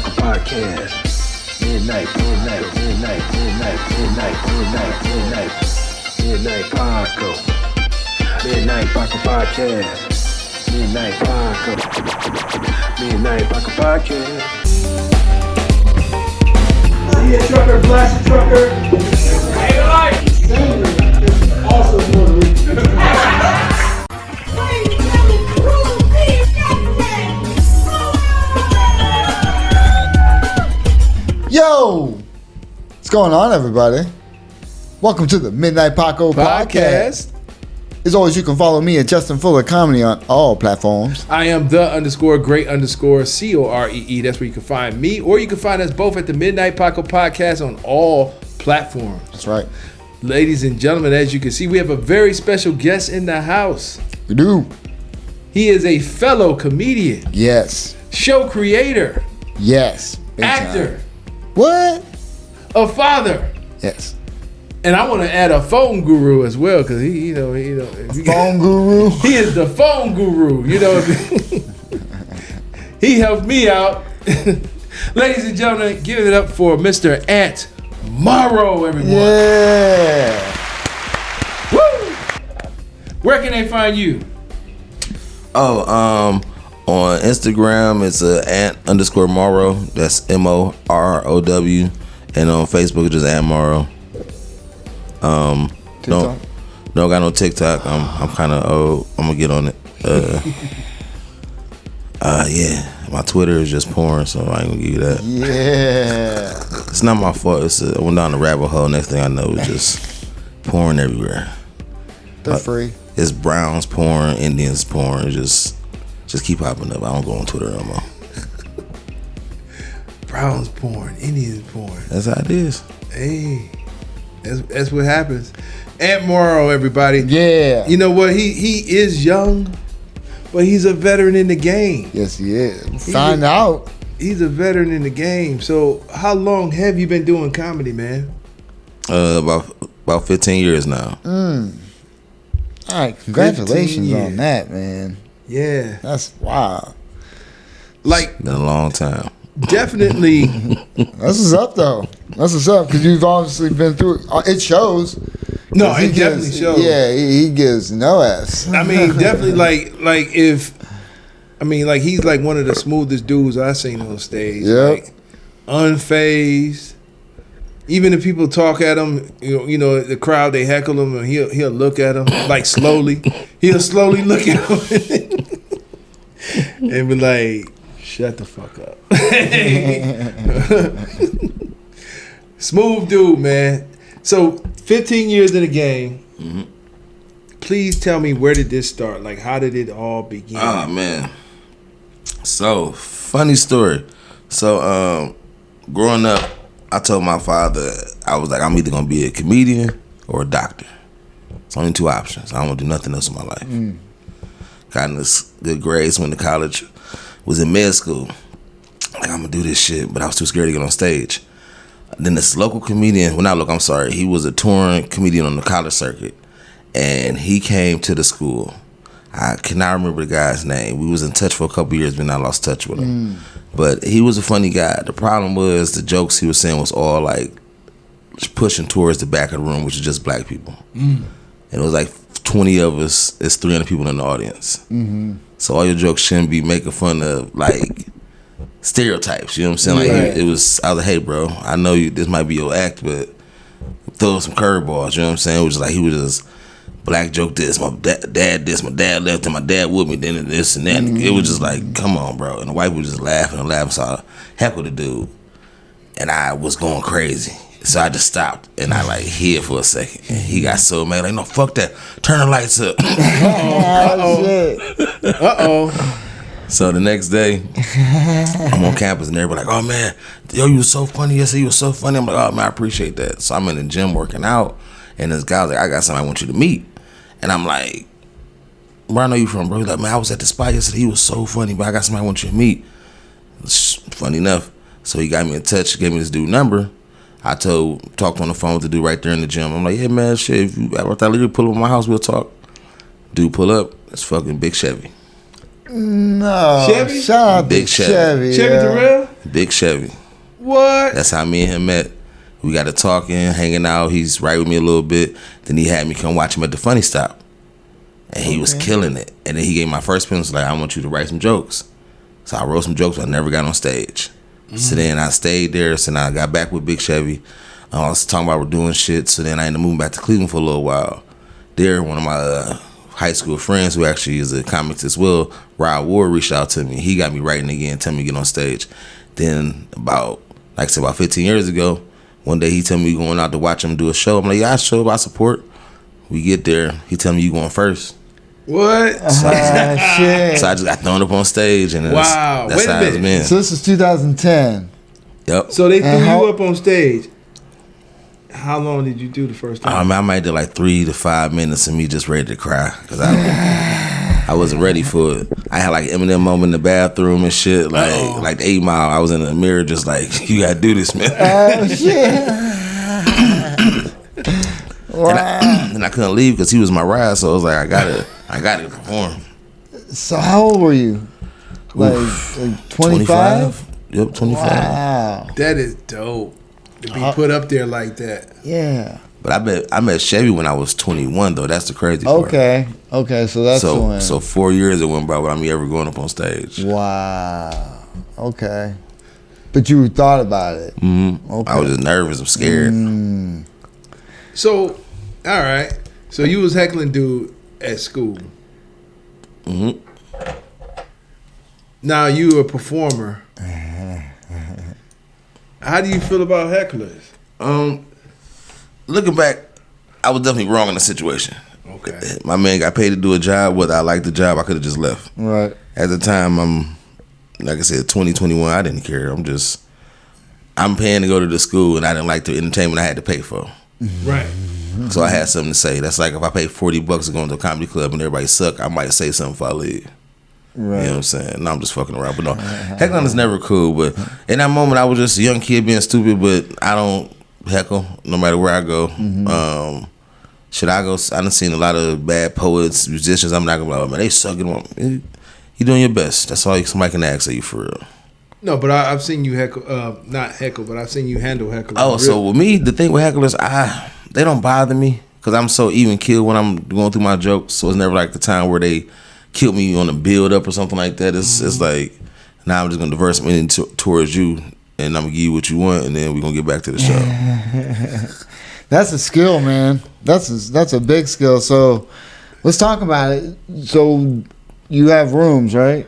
Paco Podcast. Midnight Paco. Midnight Paco Podcast. Midnight Paco Podcast. See a trucker, blast a trucker. Hey, life. Sandra is also Puerto Rican. Yo, what's going on, everybody? Welcome to the Midnight Paco Podcast. As always, you can follow me at Justin Fuller Comedy on all platforms. I am the_great_COREE. That's where you can find me, or you can find us both at the Midnight Paco Podcast on all platforms. That's right. Ladies and gentlemen, as you can see, we have a very special guest in the house. We do. He is a fellow comedian. Yes. Show creator. Yes. Big Actor. time. What? A father. Yes. And I want to add a phone guru as well, because he Phone guru. He is the phone guru. He helped me out. Ladies and gentlemen, give it up for Mr. Ant Morrow, everyone. Yeah. Woo! Where can they find you? On Instagram, it's Ant_Morrow. That's MORROW. And on Facebook, it's just Ant Morrow. Don't got no TikTok. I'm kind of old. I'm gonna get on it. Yeah. My Twitter is just porn, so I ain't gonna give you that. Yeah. It's not my fault. I went down the rabbit hole. Next thing I know, it's just porn everywhere. They're free. It's Browns porn, Indians porn. It's just keep popping up. I don't go on Twitter no more. Browns porn, Indians porn. That's how it is. Hey, that's what happens. Ant Morrow, everybody. Yeah. You know what? He is young, but he's a veteran in the game. Yes, he is. Find out. He's a veteran in the game. So, how long have you been doing comedy, man? About 15 years now. All right, congratulations on that, man. Yeah, That's wild. like Been a long time. definitely. That's what's up, though. That's what's up, because you've obviously been through it. It shows. No, He it definitely gives, shows. Yeah, he gives no ass. I mean, definitely he's like one of the smoothest dudes I've seen on stage. Yep. Like, unfazed. Even if people talk at him, you know, the crowd, they heckle him, and he'll look at him like slowly. He'll slowly look at him and be like, "Shut the fuck up." Smooth dude, man. So 15 years in the game. Mm-hmm. Please tell me, where did this start? Like, how did it all begin? Oh, man. So, funny story. So, growing up, I told my father, I was like, I'm either going to be a comedian or a doctor. It's only two options. I don't want to do nothing else in my life. Got in this good grades, went to college, was in med school. Like, I'm going to do this shit, but I was too scared to get on stage. Then this local comedian, he was a touring comedian on the college circuit. And he came to the school. I cannot remember the guy's name. We was in touch for a couple years, but I lost touch with him. But he was a funny guy. The problem was the jokes he was saying was all like pushing towards the back of the room, which is just black people. And it was like 20 of us. It's 300 people in the audience. So all your jokes shouldn't be making fun of like stereotypes. You know what I'm saying? Like I was like, hey, bro, I know this might be your act, but throw some curveballs. You know what I'm saying? It was like he was just black joke this, my dad this, my dad left, and my dad with me, then this and that. It was just like, come on, bro. And the white people just laughing and laughing. So I heckled the dude, and I was going crazy. So I just stopped and I like hid for a second. And he got so mad, like, no, fuck that. Turn the lights up. Uh-oh. So the next day, I'm on campus and everybody like, oh man, yo, you was so funny yesterday. You was so funny. I'm like, oh man, I appreciate that. So I'm in the gym working out, and this guy was like, I got somebody I want you to meet. And I'm like, where I know you from, bro? He's like, man, I was at the spot yesterday. He was so funny, but I got somebody I want you to meet. Funny enough. So he got me in touch, gave me this dude's number. I talked on the phone with the dude right there in the gym. I'm like, yeah, man, shit, if you ever thought you pull up at my house, we'll talk. Dude pull up, it's fucking Big Chevy. No. Chevy? Shout out Big to Chevy. Chevy Terrell? Big Chevy. What? That's how me and him met. We got to talking, hanging out. He's right with me a little bit. Then he had me come watch him at the Funny Stop. And he was killing it. And then he gave me my first pencil, like, I want you to write some jokes. So I wrote some jokes, but I never got on stage. So then I stayed there. So then I got back with Big Chevy. I was talking about we're doing shit. So then I ended up moving back to Cleveland for a little while. There, one of my high school friends, who actually is a comic as well, Rod Ward, reached out to me. He got me writing again, telling me to get on stage. Then about 15 years ago, one day he told me going out to watch him do a show. I'm like, yeah, I show up, I support. We get there, he tell me you going first. What? Shit. So I just got thrown up on stage, and Wow. that's Wait a how it's minute. been. So this is 2010. Yep. So they threw And you up on stage. How long did you do the first time? I might do like 3 to 5 minutes of me just ready to cry because I wasn't ready for it. I had like Eminem moment in the bathroom and shit, like the 8 Mile. I was in the mirror just like, you gotta do this, man. Oh shit! Wow. And I couldn't leave because he was my ride, so I was like, I gotta perform. So how old were you? Like 25? Yep, 25. Wow. That is dope to be put up there like that. Yeah. But I met Chevy when I was 21 though. That's the crazy part. Okay. So that's when. So 4 years it went by without me ever going up on stage. Wow. Okay. But you thought about it. Mm-hmm. Okay. I was just nervous. I'm scared. So, all right. So you was heckling dude at school. Mm-hmm. Now you a performer. How do you feel about hecklers? Looking back, I was definitely wrong in the situation. Okay. My man got paid to do a job. Whether I liked the job, I could have just left. Right. At the time, I'm like I said, 2021. I didn't care. I'm paying to go to the school, and I didn't like the entertainment I had to pay for. Right. So I had something to say. That's like if I paid $40 to go into a comedy club and everybody suck, I might say something before I leave. Right. You know what I'm saying? No, I'm just fucking around. But no, heckling is never cool. But in that moment, I was just a young kid being stupid, but I don't heckle no matter where I go. Should I go? I done seen a lot of bad poets, musicians. I'm not gonna be like, oh, man, they sucking. You doing your best. That's all somebody can ask of you for real. No, but I've seen you heckle, not heckle, but I've seen you handle heckle. Oh, so with me, the thing with hecklers, they don't bother me because I'm so even keeled when I'm going through my jokes. So it's never like the time where they killed me on a build up or something like that. It's like, now I'm just gonna diverse me towards you, and I'm gonna give you what you want, and then we're gonna get back to the show. That's a skill, man. That's a big skill. So let's talk about it. So you have rooms, right?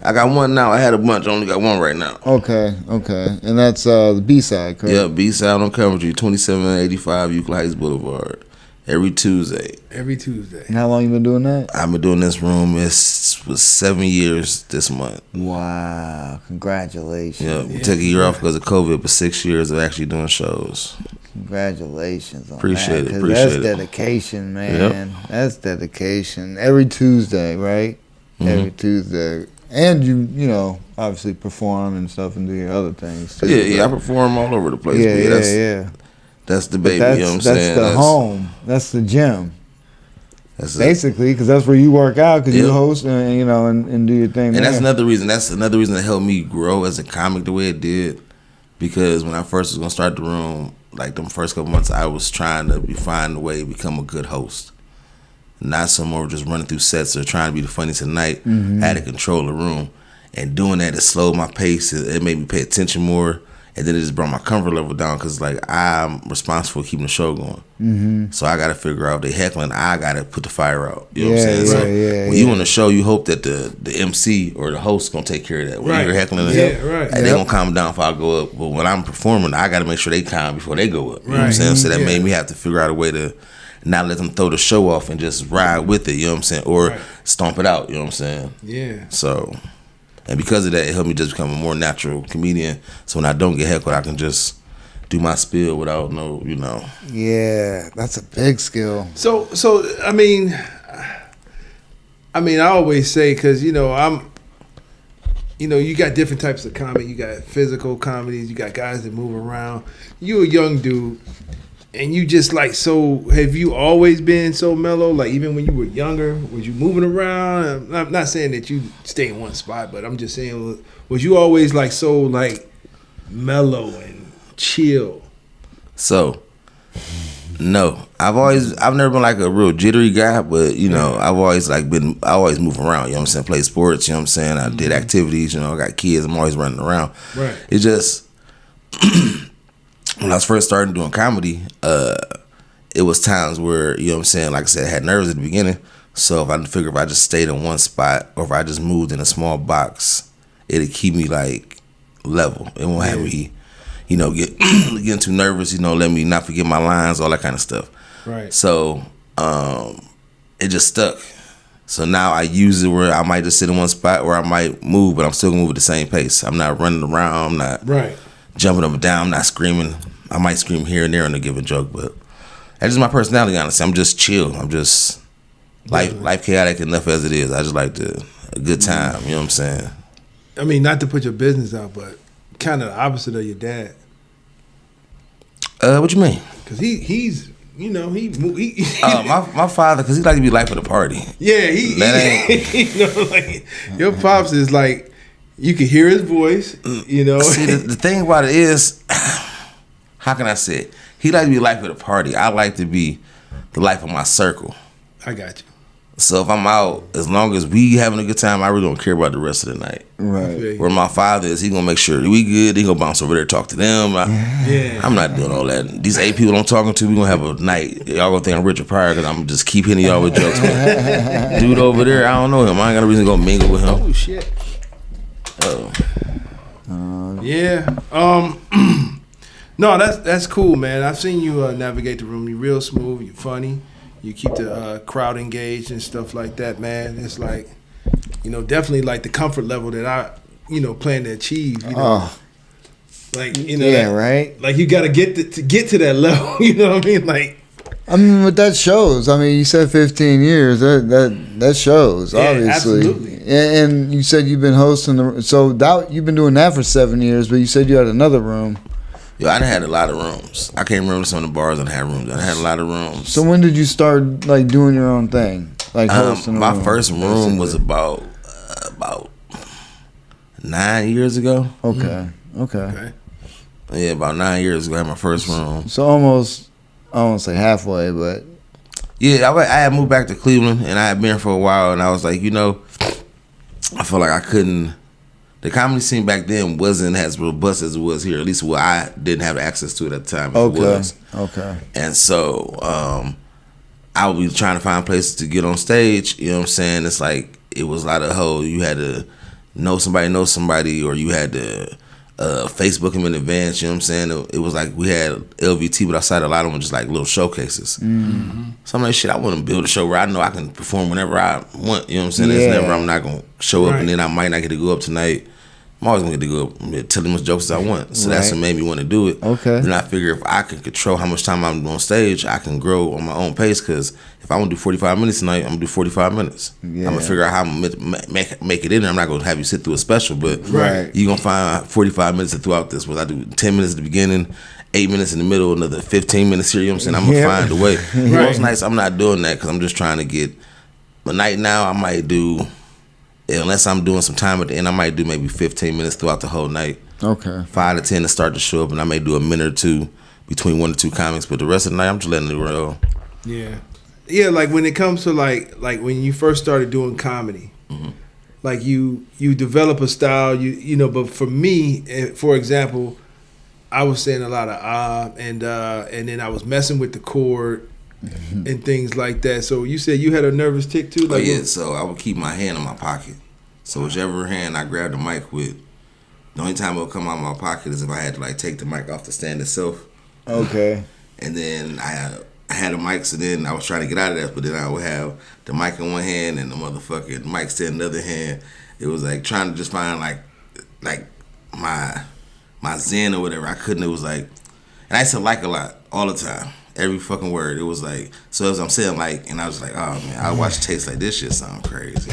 I got one now. I had a bunch. I only got one right now. Okay. And that's the B-side, correct? Yeah, B-side on Coventry, 2785 Euclid Heights Boulevard. Every Tuesday. And how long you been doing that? I've been doing this room. It was 7 years this month. Wow. Congratulations. Yeah, we took a year off because of COVID, but 6 years of actually doing shows. Congratulations on Appreciate that. it. 'Cause that's dedication, man. Yep. That's dedication. Every Tuesday, right? Every Tuesday. And you know, obviously perform and stuff and do your other things too. Yeah, I perform all over the place. Yeah. That's the baby, That's, you know what I'm that's saying? the home. That's the gym. That's Basically, because that's where you work out, because you Yep. host and you know and do your thing. And that's another reason. That's another reason that helped me grow as a comic the way it did. Because when I first was gonna start the room, like them first couple months, I was trying to find a way to become a good host. Not some more just running through sets or trying to be the funniest tonight. I had to control the room. And doing that, it slowed my pace. It made me pay attention more. And then it just brought my comfort level down because, like, I'm responsible for keeping the show going. So I got to figure out the heckling. I got to put the fire out. You know what I'm saying? So when you on the show, you hope that the MC or the host going to take care of that. When you're heckling, they're going to calm down before I go up. But when I'm performing, I got to make sure they calm before they go up. You know what I'm saying? So that made me have to figure out a way to not let them throw the show off and just ride with it. You know what I'm saying? Or stomp it out. You know what I'm saying? Yeah. So... And because of that, it helped me just become a more natural comedian. So when I don't get heckled, I can just do my spiel without no, you know. Yeah, that's a big skill. So I mean, I always say, because you know you got different types of comedy. You got physical comedies. You got guys that move around. You a young dude. And you just like, so have you always been so mellow? Like even when you were younger, was you moving around? I'm not saying that you stay in one spot, but I'm just saying, was you always like so like mellow and chill? So, no, I've never been like a real jittery guy, but you know, I always move around. You know what I'm saying? Play sports. You know what I'm saying? I did activities. You know, I got kids. I'm always running around. Right. It's just. When I was first starting doing comedy, it was times where, you know what I'm saying, like I said, I had nerves at the beginning. So if I just stayed in one spot or if I just moved in a small box, it'd keep me like level. It won't have me, you know, getting too nervous, you know, let me not forget my lines, all that kind of stuff. Right. So it just stuck. So now I use it where I might just sit in one spot or I might move, but I'm still gonna move at the same pace. I'm not running around, I'm not jumping up and down, I'm not screaming. I might scream here and there on a given joke, but that's just my personality, honestly. I'm just chill. I'm just life chaotic enough as it is. I just like a good time, you know what I'm saying? I mean, not to put your business out, but kind of the opposite of your dad. What you mean? Because he's, you know, he my father, because he like to be life of the party. Yeah, he you know, like your pops is like, you can hear his voice, you know. See, the thing about it is, how can I say it? He like to be the life of the party. I like to be the life of my circle. I got you. So if I'm out, as long as we having a good time, I really don't care about the rest of the night. Right. Where my father is, he gonna make sure we good. He gonna bounce over there, talk to them. I'm not doing all that. These 8 people I'm talking to, we gonna have a night. Y'all gonna think I'm Richard Pryor because I'm just keep hitting y'all with jokes. Dude over there, I don't know him. I ain't got a reason to go mingle with him. Oh shit. Yeah. No, that's cool, man. I've seen you navigate the room. You're real smooth. You're funny. You keep the crowd engaged and stuff like that, man. It's like, you know, definitely like the comfort level that I, you know, plan to achieve. You know, like you know, yeah, right. Like you got to get to that level. You know what I mean? Like, I mean, but that shows. I mean, you said 15 years. That shows, yeah, obviously. Absolutely. And you said you've been hosting you've been doing that for 7 years. But you said you had another room. Yo, I done had a lot of rooms. I can't remember some of the bars I had rooms. I had a lot of rooms. So when did you start like doing your own thing, like hosting? My first room was about 9 years ago. Okay. Yeah, about 9 years ago, I had my first room. So almost, I won't say halfway, but yeah, I had moved back to Cleveland, and I had been here for a while, and I was like, you know, I feel like I couldn't. The comedy scene back then wasn't as robust as it was here. At least what I didn't have access to it at the time. Okay. And so I would be trying to find places to get on stage. You know what I'm saying? It's like it was a lot of you had to know somebody, or you had to Facebook him in advance. You know what I'm saying? It was like we had LVT, but outside a lot of them just like little showcases. Mm-hmm. So I'm like, shit, I want to build a show where I know I can perform whenever I want. You know what I'm saying? It's never I'm not gonna show up and then I might not get to go up tonight. I'm always gonna get to go up and tell them as much jokes as I want. So that's what made me want to do it. Okay. Then I figure if I can control how much time I'm on stage, I can grow on my own pace. Because if I want to do 45 minutes tonight, I'm gonna do 45 minutes. Yeah. I'm gonna figure out how I'm gonna make it in there. I'm not gonna have you sit through a special, but you're gonna find 45 minutes throughout this. Where I do 10 minutes at the beginning, 8 minutes in the middle, another 15 minutes here. You know what I'm saying? I'm gonna find a way. Most nights I'm not doing that because I'm just trying to get. But night now I might do. Unless I'm doing some time at the end, I might do maybe 15 minutes throughout the whole night. Okay. 5 to 10 to start to show up, and I may do a minute or two between 1 or 2 comics. But the rest of the night, I'm just letting it roll. Yeah. Like when it comes to like when you first started doing comedy, like you develop a style. You know. But for me, for example, I was saying a lot of and then I was messing with the chord. And things like that. So you said you had a nervous tick too? Like, so I would keep my hand in my pocket. So whichever hand I grabbed the mic with, the only time it would come out of my pocket is if I had to like take the mic off the stand itself. Okay. And then I had a mic, so then I was trying to get out of that, but then I would have the mic in one hand and the motherfucking mic stand in the other hand. It was like trying to just find like my zen or whatever. I couldn't. It was like, and I used to like a lot all the time. Every fucking word. It was like, so as I'm saying like, and I was like, oh man, I watch tapes like this shit sound crazy.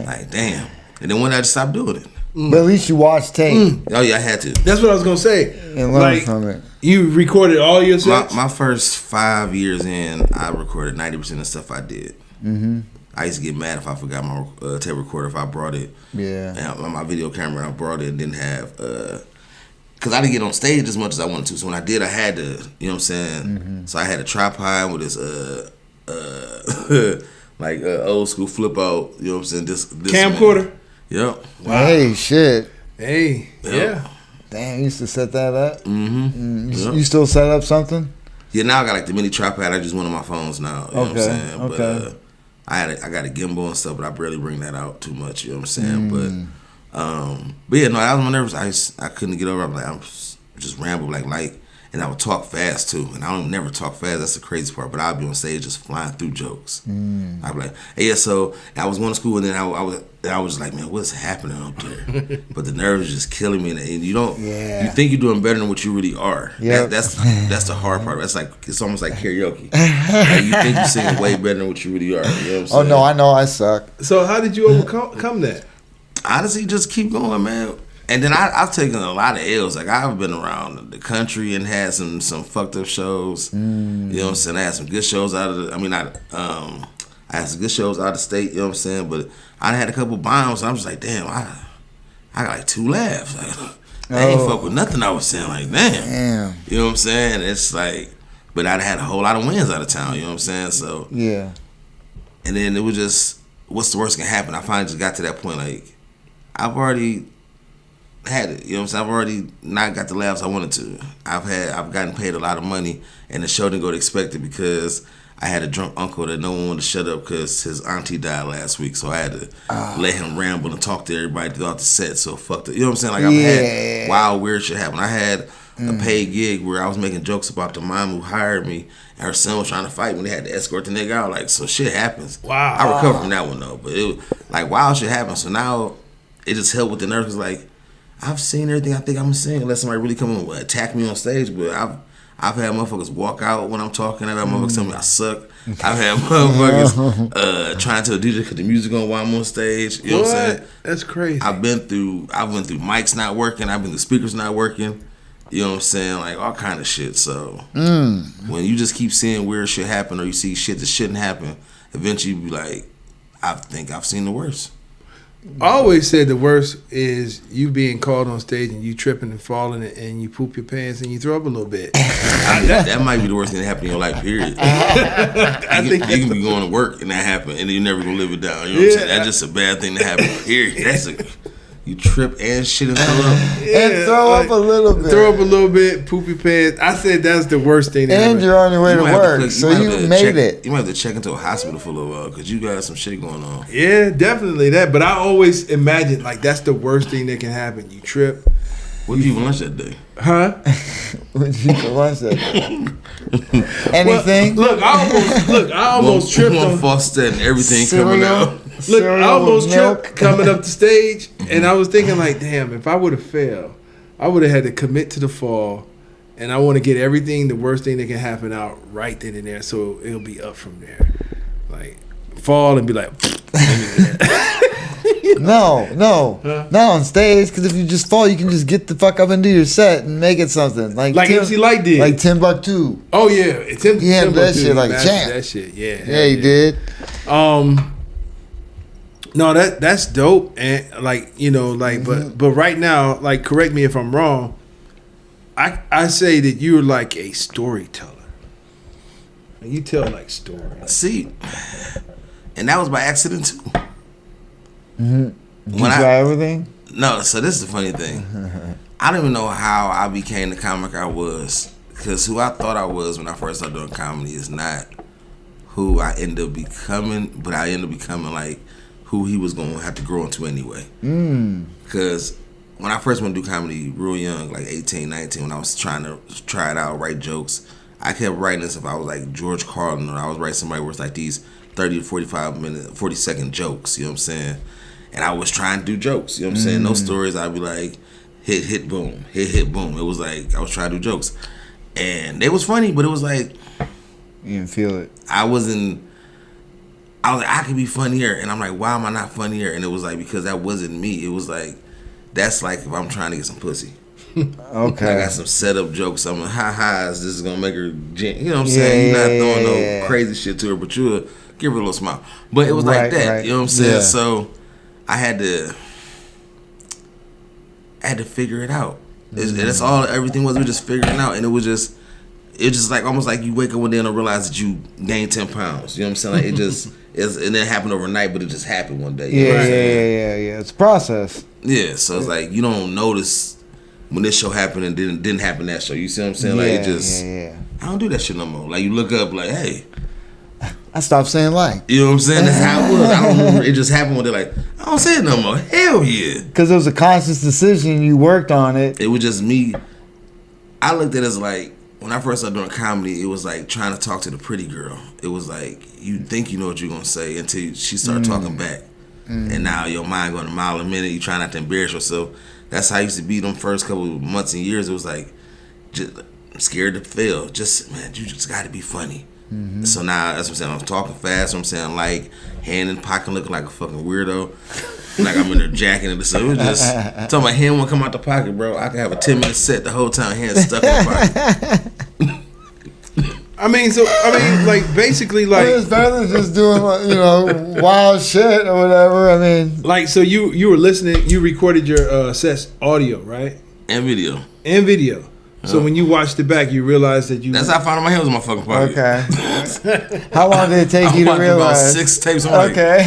Like, damn. And then one day I just stopped doing it. But at least you watched tape Oh yeah, I had to. That's what I was gonna say. and learn from it. You recorded all your sets? My first 5 years in, I recorded 90% of the stuff I did. Mm-hmm. I used to get mad if I forgot my tape recorder if I brought it. Yeah. And my video camera, I brought it and didn't have. Because I didn't get on stage as much as I wanted to. So when I did, I had to. You know what I'm saying? Mm-hmm. So I had a tripod with this old school flip out. You know what I'm saying? This camcorder? Yep. Wow. Hey, shit. Hey, yeah. Damn, you used to set that up? Mm-hmm. You still set up something? Yeah, now I got like the mini tripod. I just one of my phones now. You know what I'm saying? Okay. But I got a gimbal and stuff, but I barely bring that out too much. You know what I'm saying? But yeah, no, that was my nervous. I couldn't get over. I'm like, I'm just ramble like, and I would talk fast too. And I don't never talk fast. That's the crazy part. But I'd be on stage just flying through jokes. I'd be like, hey, yeah. So I was going to school, and then I was like, man, what's happening up there? But the nerves is just killing me, and you don't. Yeah. You think you're doing better than what you really are. Yeah. That's the hard part. That's like it's almost like karaoke. Like you think you're singing way better than what you really are. You know what I'm saying? Oh no, I know I suck. So how did you overcome that? Honestly, just keep going, man. And then I've taken a lot of L's. Like I've been around the country and had some fucked up shows. You know what I'm saying? I had some good shows out of I had some good shows out of state. You know what I'm saying? But I had a couple bombs. And I'm just like, damn, I got like 2 laughs. Like, I ain't fuck with nothing I was saying. Like, damn. You know what I'm saying? It's like, but I had a whole lot of wins out of town. You know what I'm saying? So yeah. And then it was just, what's the worst that can happen? I finally just got to that point. Like, I've already had it, you know what I'm saying? I've already not got the laughs I wanted to. I've gotten paid a lot of money, and the show didn't go to expect it because I had a drunk uncle that no one wanted to shut up because his auntie died last week, so I had to let him ramble and talk to everybody throughout the set. So fuck it, you know what I'm saying? Like I've had wild weird shit happen. I had a paid gig where I was making jokes about the mom who hired me, and her son was trying to fight when they had to escort the nigga out. Like, so shit happens. Wow. I recovered from that one though, but it was like wild shit happens. So now it just helped with the nerves. Like, I've seen everything I think I'm saying unless somebody really come and attack me on stage. But I've had motherfuckers walk out when I'm talking. I've had motherfuckers tell me I suck. I've had motherfuckers trying to DJ because the music on while I'm on stage. You know what I'm saying? That's crazy. I went through mics not working. I've been through speakers not working. You know what I'm saying? Like all kind of shit. So when you just keep seeing weird shit happen or you see shit that shouldn't happen, eventually you be like, I think I've seen the worst. I always said the worst is you being called on stage and you tripping and falling and you poop your pants and you throw up a little bit. That might be the worst thing that happened in your life, period. I think you can be going to work and that happen and then you're never going to live it down. You know what I'm saying? That's just a bad thing to happen, period. You trip and shit and throw up. And throw up a little bit. Throw up a little bit, poop your pants. I said that's the worst thing. And you're on your way to work, so you made it. You might have to check into a hospital for a little while because you got some shit going on. Yeah, definitely that. But I always imagine like that's the worst thing that can happen. You trip. What did you eat for lunch that day? Huh? What did you eat for lunch that day? Anything? Well, I almost tripped one on false step and everything cereal? coming out. Look, I almost tripped coming up the stage, and I was thinking like, damn, if I would have failed, I would have had to commit to the fall, and I want to get everything, the worst thing that can happen out right then and there, so it'll be up from there. Like, fall and be like, No, not on stage, because if you just fall, you can just get the fuck up and do your set and make it something. Like MC Light did. Like Timbuktu. Oh, yeah. He handled that shit like champ. That shit, yeah. Yeah, he did. No, that's dope, and like but right now, like correct me if I'm wrong. I say that you're like a storyteller. You tell like stories. See, and that was by accident too. Did you try everything? No, so this is the funny thing. I don't even know how I became the comic I was, because who I thought I was when I first started doing comedy is not who I ended up becoming, but I ended up becoming like who he was going to have to grow into anyway. Because when I first went to do comedy real young, like 18, 19, when I was trying to try it out, write jokes, I kept writing this if I was like George Carlin, or I was writing somebody where it's like these 30 to 40-second jokes, you know what I'm saying? And I was trying to do jokes, you know what I'm saying? Those stories, I'd be like, hit, boom, hit, boom. It was like, I was trying to do jokes. And it was funny, but it was like, you didn't feel it. I was like, I could be funnier. And I'm like, why am I not funnier? And it was like, because that wasn't me. It was like, That's like if I'm trying to get some pussy. Okay. I got some setup jokes. I'm like, this is gonna make her, you know what I'm saying? You're not throwing no crazy shit to her, but you'll give her a little smile. But it was like that, you know what I'm saying? Yeah. So I had to figure it out. That's all everything was. We were just figuring out, and it was just like almost like you wake up one day and realize that you gained 10 pounds. You know what I'm saying? Like it didn't happen overnight, but it just happened one day. You know what I'm saying? Yeah. It's a process. Yeah, so it's like you don't notice when this show happened and didn't happen that show. You see what I'm saying? Like it just, I don't do that shit no more. Like you look up, like, hey, I stopped saying like. you know what I'm saying? That's how it was. I don't remember. It just happened when they're like, I don't say it no more. Hell yeah. Because it was a conscious decision. You worked on it. It was just me. I looked at it as like, when I first started doing comedy, it was like trying to talk to the pretty girl. It was like, you think you know what you're going to say until she started talking back. And now your mind going a mile a minute. You try not to embarrass yourself. That's how I used to be them first couple of months and years. It was like, just, I'm scared to fail. Man, you just got to be funny. So now, that's what I'm saying. I'm talking fast. I'm saying, like, hand in pocket looking like a fucking weirdo. Like I'm in there jacking it. So it was just, talking about hand won't come out the pocket, bro. I could have a 10-minute set the whole time, hand stuck in the pocket. Like, basically, like... It's better than just doing, wild shit or whatever. I mean... Like, so you were listening, you recorded your sets audio, right? And video. So when you watched it back, you realized that you... That's how I found out my hand was in my fucking pocket. Okay. How long did it take you to about realize? 6 tapes. I'm like, Okay.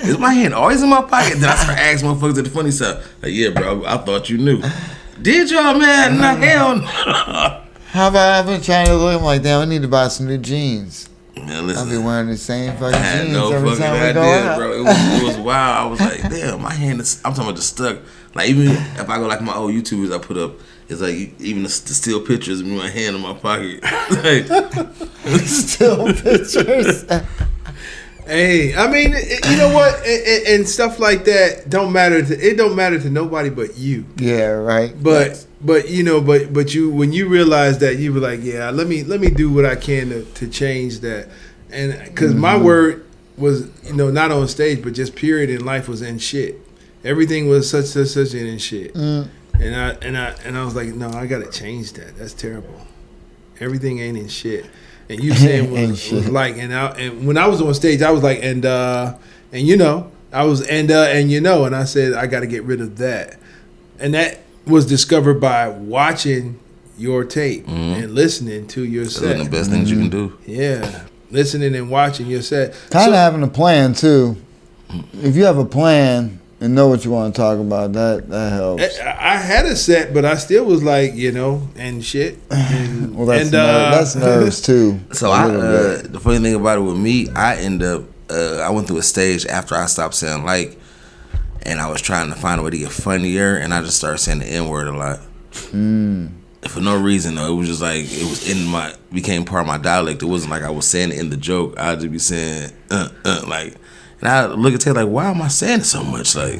is my hand always in my pocket? Then I started asking motherfuckers at the funny stuff. Like, yeah, bro, I thought you knew. Did y'all, man? Nah, hell no. How about I've been trying to look? I'm like, damn, I need to buy some new jeans. Man, listen. I'll be wearing the same fucking I had jeans no every fucking time we go idea, out. bro. It was wild. I was like, damn, my hand is... I'm talking about just stuck. Like, even if I go like my old YouTubers I put up, it's like even the still pictures of me with my hand in my pocket. Like, Still pictures. Hey, I mean, you know what? And stuff like that don't matter. It don't matter to nobody but you. Yeah, right. But you, when you realize that, you were like, yeah, let me do what I can to change that. And because my word was, not on stage, but just period in life was in shit. Everything was such and in shit. And I was like, no, I gotta change that. That's terrible. Everything ain't in shit. And you saying was like, and when I was on stage, I was like, and I was and I said I got to get rid of that. And that was discovered by watching your tape and listening to your set. that's one of the best things you can do. Yeah, listening and watching your set. Kind of having a plan too. If you have a plan and know what you want to talk about, that helps. I had a set, but I still was like, and shit. And, Well, that's nerves too. So the funny thing about it with me, I went through a stage after I stopped saying like, and I was trying to find a way to get funnier, and I just started saying the N-word a lot. For no reason though. It was just like it was became part of my dialect. It wasn't like I was saying it in the joke. I'd just be saying like. And I look at Taylor like, why am I saying it so much? Like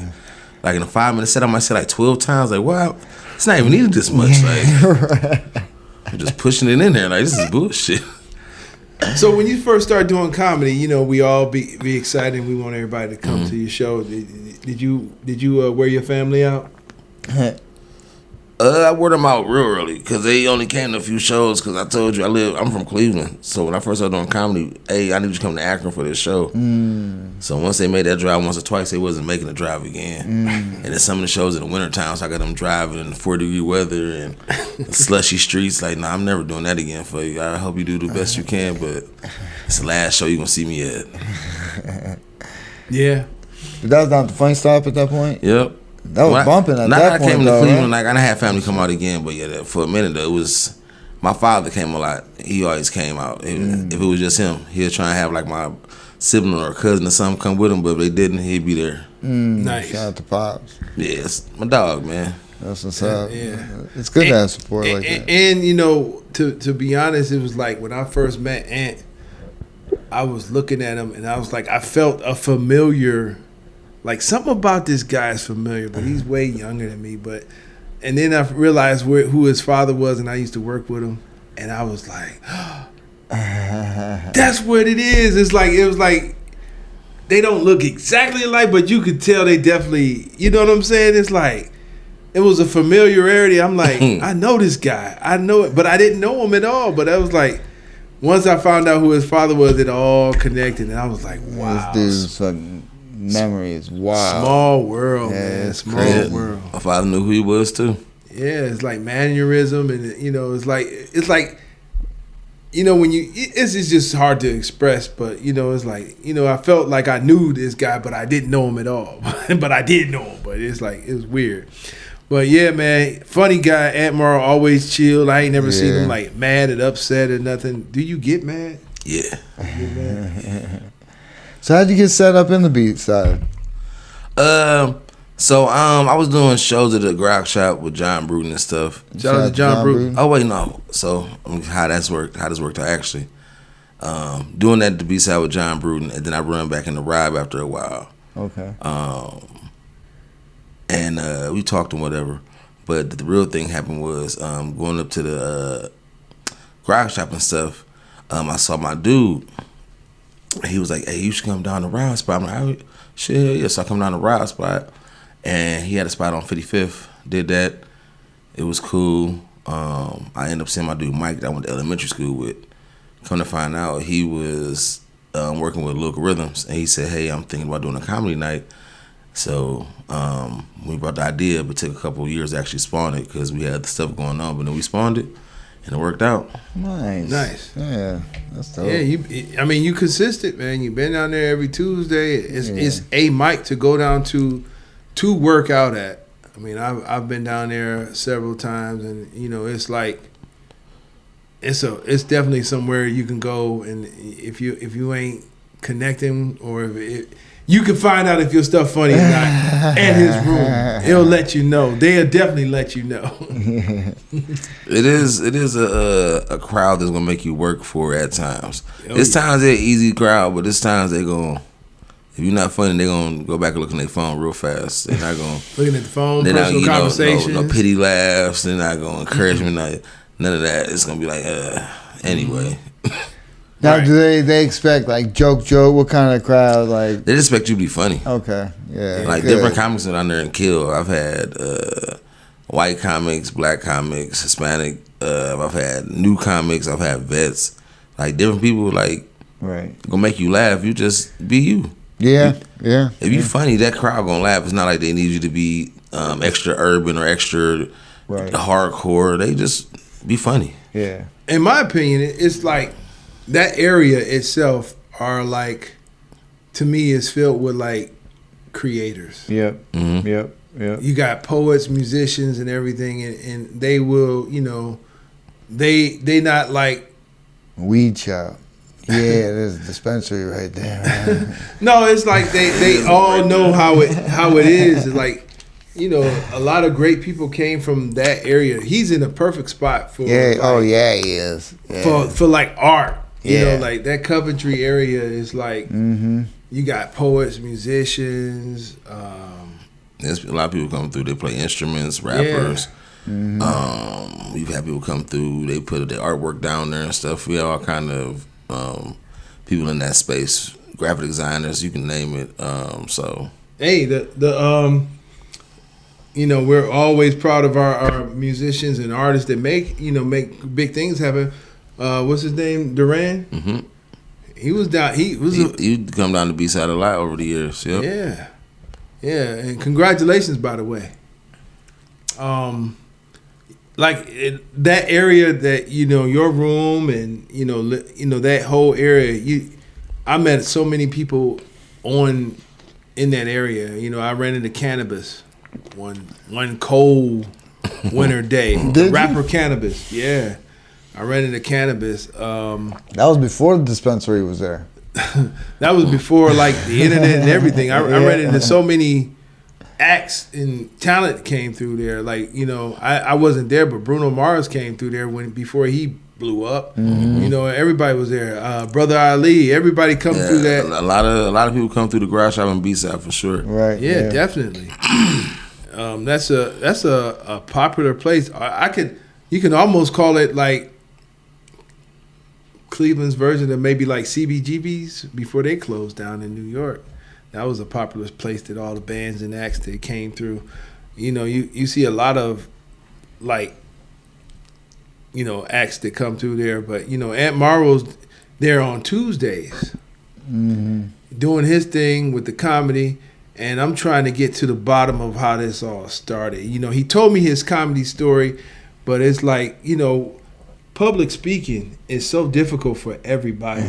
in a 5-minute set, I might say like 12 times. Like, wow, it's not even needed this much. Like, I'm just pushing it in there. Like, this is bullshit. So when you first started doing comedy, we all be excited. We want everybody to come to your show. Did you wear your family out? I wore them out real early because they only came to a few shows. Because I told you I'm from Cleveland, so when I first started doing comedy, hey, I need you to come to Akron for this show. So once they made that drive once or twice, they wasn't making the drive again. And then some of the shows in the wintertime, so I got them driving in the 4-degree weather and slushy streets. Like, nah, I'm never doing that again for you. I hope you do the best you can, but it's the last show you're gonna see me at. Yeah. But that was not the Funny Stop at that point. Yep. That was bumping at that point. I came to though, Cleveland, right? like I didn't have family come out again, but yeah, for a minute though, it was my father came a lot. He always came out. If it was just him, he'd try and have like my sibling or cousin or something come with him, but if they didn't, he'd be there. Nice. Shout out to Pops. Yeah, it's my dog, man. That's what's up. Yeah. It's good to have support like that. And to be honest, it was like when I first met Ant, I was looking at him and I was like, I felt a familiar. Like, something about this guy is familiar, but he's way younger than me. And then I realized who his father was, and I used to work with him. And I was like, that's what it is. It was like they don't look exactly alike, but you could tell they definitely, you know what I'm saying? It's like, it was a familiarity. I'm like, I know this guy. I know it, but I didn't know him at all. But I was like, once I found out who his father was, it all connected, and I was like, wow. This dude's fucking memory is wild. Small world, Yeah, man. it's Small crazy. world. My father knew who he was too. Yeah, it's like mannerism, and you know, it's like, you know, when you, it's just hard to express, but you know, it's like, you know, I felt like I knew this guy, but I didn't know him at all. But I did know him, but it's like, it was weird. But yeah, man, funny guy. Ant Morrow, always chilled. I ain't never seen him like mad and upset or nothing. Do you get mad? Yeah. So how'd you get set up in the beat side? So I was doing shows at the Grog Shop with John Bruton and stuff. Shout out to John Bruton. Oh wait, no. So how this worked out actually. Doing that at the B side with John Bruton, and then I run back in the Rob after a while. Okay. And we talked and whatever. But the real thing happened was going up to the Grog Shop and stuff. I saw my dude. He was like, "Hey, you should come down the Rob spot." I'm like, "Shit, yeah." So I come down the Rob spot, and he had a spot on 55th. Did that. It was cool. I ended up seeing my dude Mike that I went to elementary school with. Come to find out, he was working with Local Rhythms, and he said, "Hey, I'm thinking about doing a comedy night." So we brought the idea, but it took a couple of years to actually spawn it because we had the stuff going on. But then we spawned it, and it worked out. Nice. Yeah, that's dope. Yeah, you consistent, man. You've been down there every Tuesday. It's a mic to go down to work out at. I mean, I've been down there several times, and you know, it's like it's definitely somewhere you can go, and if you ain't connecting, or if you can find out if your stuff funny or not at his room. It'll let you know. They'll definitely let you know. It is a crowd that's gonna make you work for at times. Oh, It's times they're an easy crowd, but it's times they gonna, if you're not funny, they're gonna go back and look at their phone real fast. They're not gonna Looking at the phone, they're not personal gonna conversations. no pity laughs. They're not gonna encourage me. None of that. It's gonna be like anyway. Now, Right. do they expect like joke? What kind of crowd? Like, They just expect you to be funny. okay, yeah, Like good. different comics that down there and kill. I've had white comics, black comics, Hispanic. I've had new comics. I've had vets. Like different people. Like Right. gonna make you laugh. You just be you. Yeah. If you funny, that crowd gonna laugh. It's not like they need you to be extra urban or extra Right. hardcore. They just be funny. Yeah. In my opinion, it's like that area itself are like, to me, is filled with like creators. Yep. Mm-hmm. Yep. You got poets, musicians, and everything, and they will, you know, they not like. Weed shop. Yeah, there's a dispensary right there. Man. No, it's like they all know how it is. It's like, you know, a lot of great people came from that area. He's in a perfect spot for Yeah. like, Oh yeah, he is. Yeah. for like art. You Yeah. know, like that Coventry area is like, Mm-hmm. you got poets, musicians. There's a lot of people come through. They play instruments, rappers. We've had people come through. They put their artwork down there and stuff. We have all kind of people in that space, graphic designers, you can name it. So Hey, the you know, we're always proud of our musicians and artists that make big things happen. What's his name? Duran. Mhm. He was down. He come down to B-side a lot over the years. Yep. yeah, and congratulations, by the way. That area that, you know, your room and you know that whole area. I met so many people in that area. You know, I ran into Cannabis one cold winter day. Did Rapper Cannabis, yeah. I ran into Cannabis. That was before the dispensary was there. That was before like the internet and everything. I ran into so many acts and talent came through there. Like, you know, I wasn't there, but Bruno Mars came through there before he blew up. Mm-hmm. You know, everybody was there. Brother Ali, everybody come through that. A lot of people come through the garage shop and B-side for sure. Right. Yeah, definitely. That's a popular place. You can almost call it like Cleveland's version of maybe like CBGB's before they closed down in New York. That was a popular place that all the bands and acts that came through. You know, you see a lot of like, you know, acts that come through there, but you know, Ant Morrow's there on Tuesdays, doing his thing with the comedy, and I'm trying to get to the bottom of how this all started. You know, he told me his comedy story, but it's like, you know, public speaking is so difficult for everybody.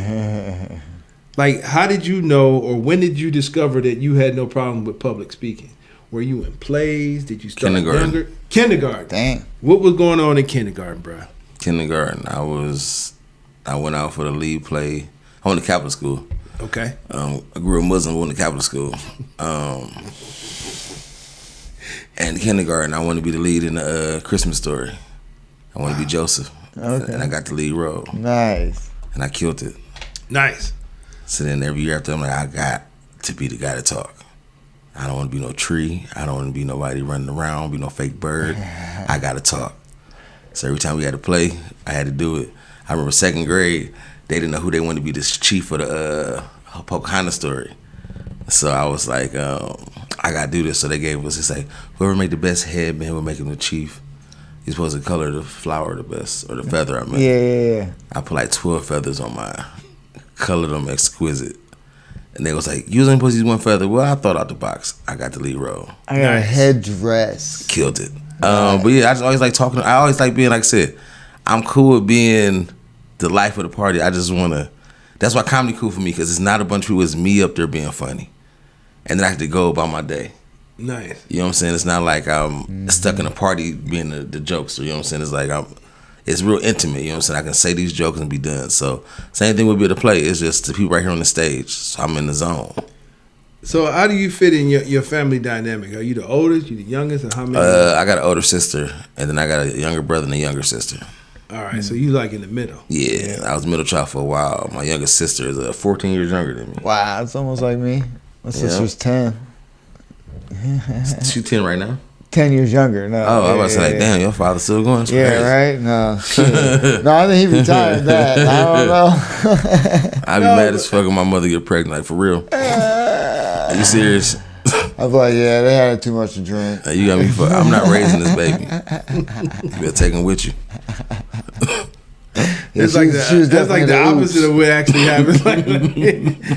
Like, how did you know, or when did you discover that you had no problem with public speaking? Were you in plays? Did you start younger? Kindergarten. Dang. What was going on in kindergarten, bro? Kindergarten. I went out for the lead play. I went to Catholic school. Okay. I grew up Muslim, went to Catholic school. And in kindergarten, I wanted to be the lead in the Christmas Story. I wanted to be Joseph. Okay. And I got the lead role. Nice. And I killed it. Nice. So then every year after, I'm like, I got to be the guy to talk. I don't want to be no tree. I don't want to be nobody running around, be no fake bird. I got to talk. So every time we had to play, I had to do it. I remember second grade, they didn't know who they wanted to be the chief of the Pocahontas story. So I was like, I got to do this. So they gave us, it's like, whoever made the best headband will make him the chief. You're supposed to color the flower the best, or the feather, I mean. Yeah. I put like 12 feathers on mine, colored them exquisite. And they was like, you was only supposed to use one feather. Well, I thought out the box. I got the lead role. I got a headdress. Killed it. But yeah, I just always like talking. I always like being, like I said, I'm cool with being the life of the party. I just want to, that's why comedy cool for me, because it's not a bunch of people, it's me up there being funny. And then I have to go about my day. Nice. You know what I'm saying? It's not like I'm stuck in a party being the jokester. You know what I'm saying? It's like it's real intimate. You know what I'm saying? I can say these jokes and be done. So same thing would be to play. It's just the people right here on the stage. So I'm in the zone. So how do you fit in your family dynamic? Are you the oldest? You the youngest? And how many? I got an older sister, and then I got a younger brother and a younger sister. All right, so you like in the middle. Yeah, I was middle child for a while. My youngest sister is 14 years younger than me. Wow, it's almost like me. My sister's 10. She's 10 right now? 10 years younger. No. Oh, I was about to say, like, damn, your father's still going. That's yeah, crazy. right? No. Shit. No, I think he retired that. I don't know. I'd be mad as fuck if my mother get pregnant, like, for real. Are you serious? I was like, yeah, they had too much to drink. You got me fucked. I'm not raising this baby. You better take him with you. Yeah, It's like that's like the opposite of what actually happens. Like,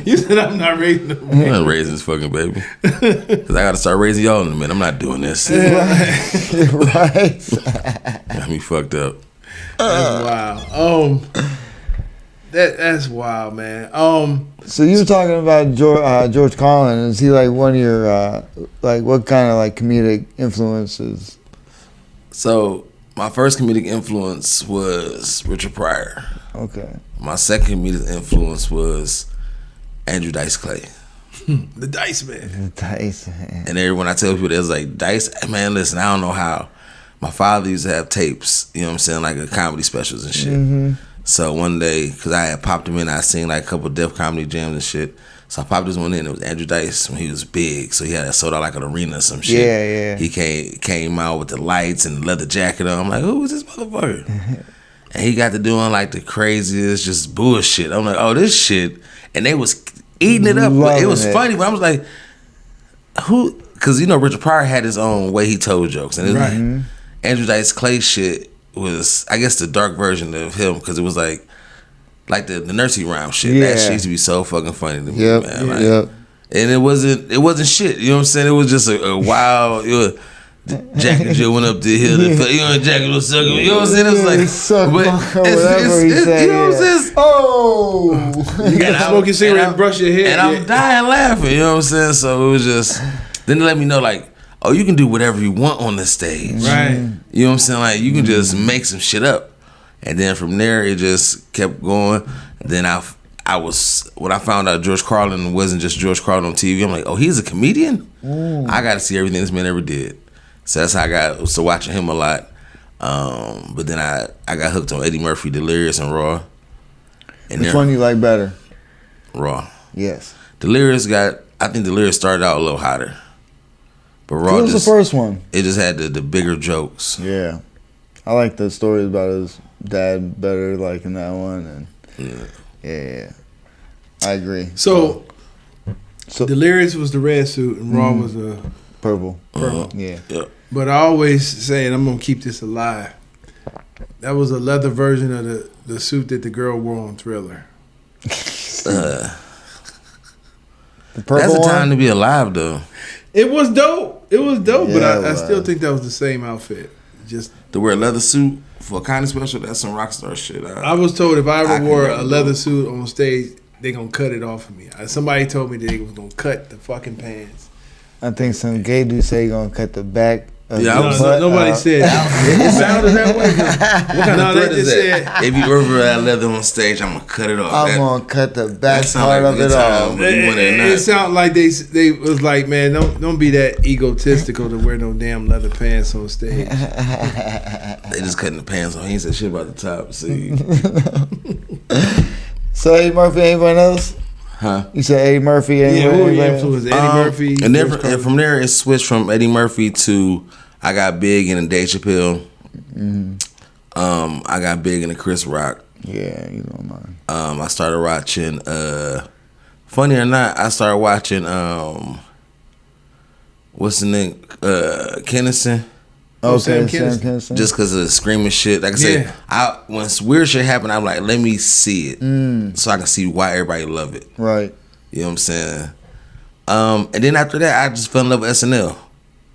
you said I'm not raising them. I'm not raising this fucking baby. Because I got to start raising y'all in a minute. I'm not doing this. Right. Got me fucked up. That's wild. That's wild, man. So you were talking about George Carlin. Is he like one of your like what kind of like comedic influences? So my first comedic influence was Richard Pryor. Okay. My second comedic influence was Andrew Dice Clay. The Dice Man. Dice, man. And everyone I tell people, there's like, Dice, man, listen, I don't know how. My father used to have tapes, you know what I'm saying, like comedy specials and shit. Mm-hmm. So one day, because I had popped him in, I seen like a couple of Def Comedy Jams and shit. So I popped this one in. It was Andrew Dice when he was big. So he had sold out like an arena or some shit. Yeah. He came out with the lights and the leather jacket on. I'm like, who is this motherfucker? And he got to doing like the craziest, just bullshit. I'm like, oh, this shit. And they was eating it up. It was funny, but I was like, who? Because, you know, Richard Pryor had his own way he told jokes. And it was like, Andrew Dice Clay shit was, I guess, the dark version of him, because it was like the nursery rhyme shit. Yeah. That shit used to be so fucking funny to me, Yep. man. Like, Yep. and it wasn't shit. You know what I'm saying? It was just a wild. Jack and Jill went up the hill. You know, Jack was sucking. You know what I'm saying? It was like, suck but whatever he said. you know what I'm saying? Oh. You got to smoke your cigarette and brush your hair. And I'm dying laughing. You know what I'm saying? So it was just. Then they let me know, like, oh, you can do whatever you want on the stage. Right. You know what I'm saying? Like, you can just make some shit up. And then from there, it just kept going. And then when I found out George Carlin wasn't just George Carlin on TV, I'm like, oh, he's a comedian? I got to see everything this man ever did. So that's how I got to watching him a lot. But then I got hooked on Eddie Murphy, Delirious, and Raw. And Which one you like better? Raw. Yes. I think Delirious started out a little hotter. But Raw What was the first one? It just had the bigger jokes. Yeah. I like the stories about his dad better, like in that one. And yeah. I agree. So Delirious was the red suit and Raw was a purple. purple. Yeah. Yep. But I always say, and I'm gonna keep this alive. That was a leather version of the suit that the girl wore on Thriller. The purple That's the one? time to be alive, though. It was dope. But Yeah, I it still was. think that was the same outfit. Just To wear a leather suit for a comedy special, that's some rock star shit. I was told if I I ever can wore never a do leather it. suit on stage, they gonna cut it off of me. Somebody told me they was gonna cut the fucking pants. I think some gay dude say he gonna cut the back of Yeah, I the was- butt Nobody out. said it sounded that way. What kind No, of they threat is just that? said- If you ever wear that leather on stage, I'm gonna cut it off. I'm That- gonna cut the back sound part like of a it good off. time. You want it or not? It sounded like they was like, man, don't be that egotistical to wear no damn leather pants on stage. They just cutting the pants on. He ain't said shit about the top. See, So Eddie Murphy, anyone else? huh? You said Eddie Murphy, Yeah, anyone? who were you anybody else? influenced? Eddie Murphy. And then George Carlin? from there, it switched from Eddie Murphy to I got big in the Dave Chappelle. I got big in the Chris Rock. Yeah, you don't mind. I started watching. Funny or not, I started watching. What's the name? Kennison. Sam Okay, Kinison. Sam Kinison. Just because of the screaming shit. Like I said, Yeah. when weird shit happened, I'm like, let me see it so I can see why everybody love it. right. You know what I'm saying? And then after that, I just fell in love with SNL.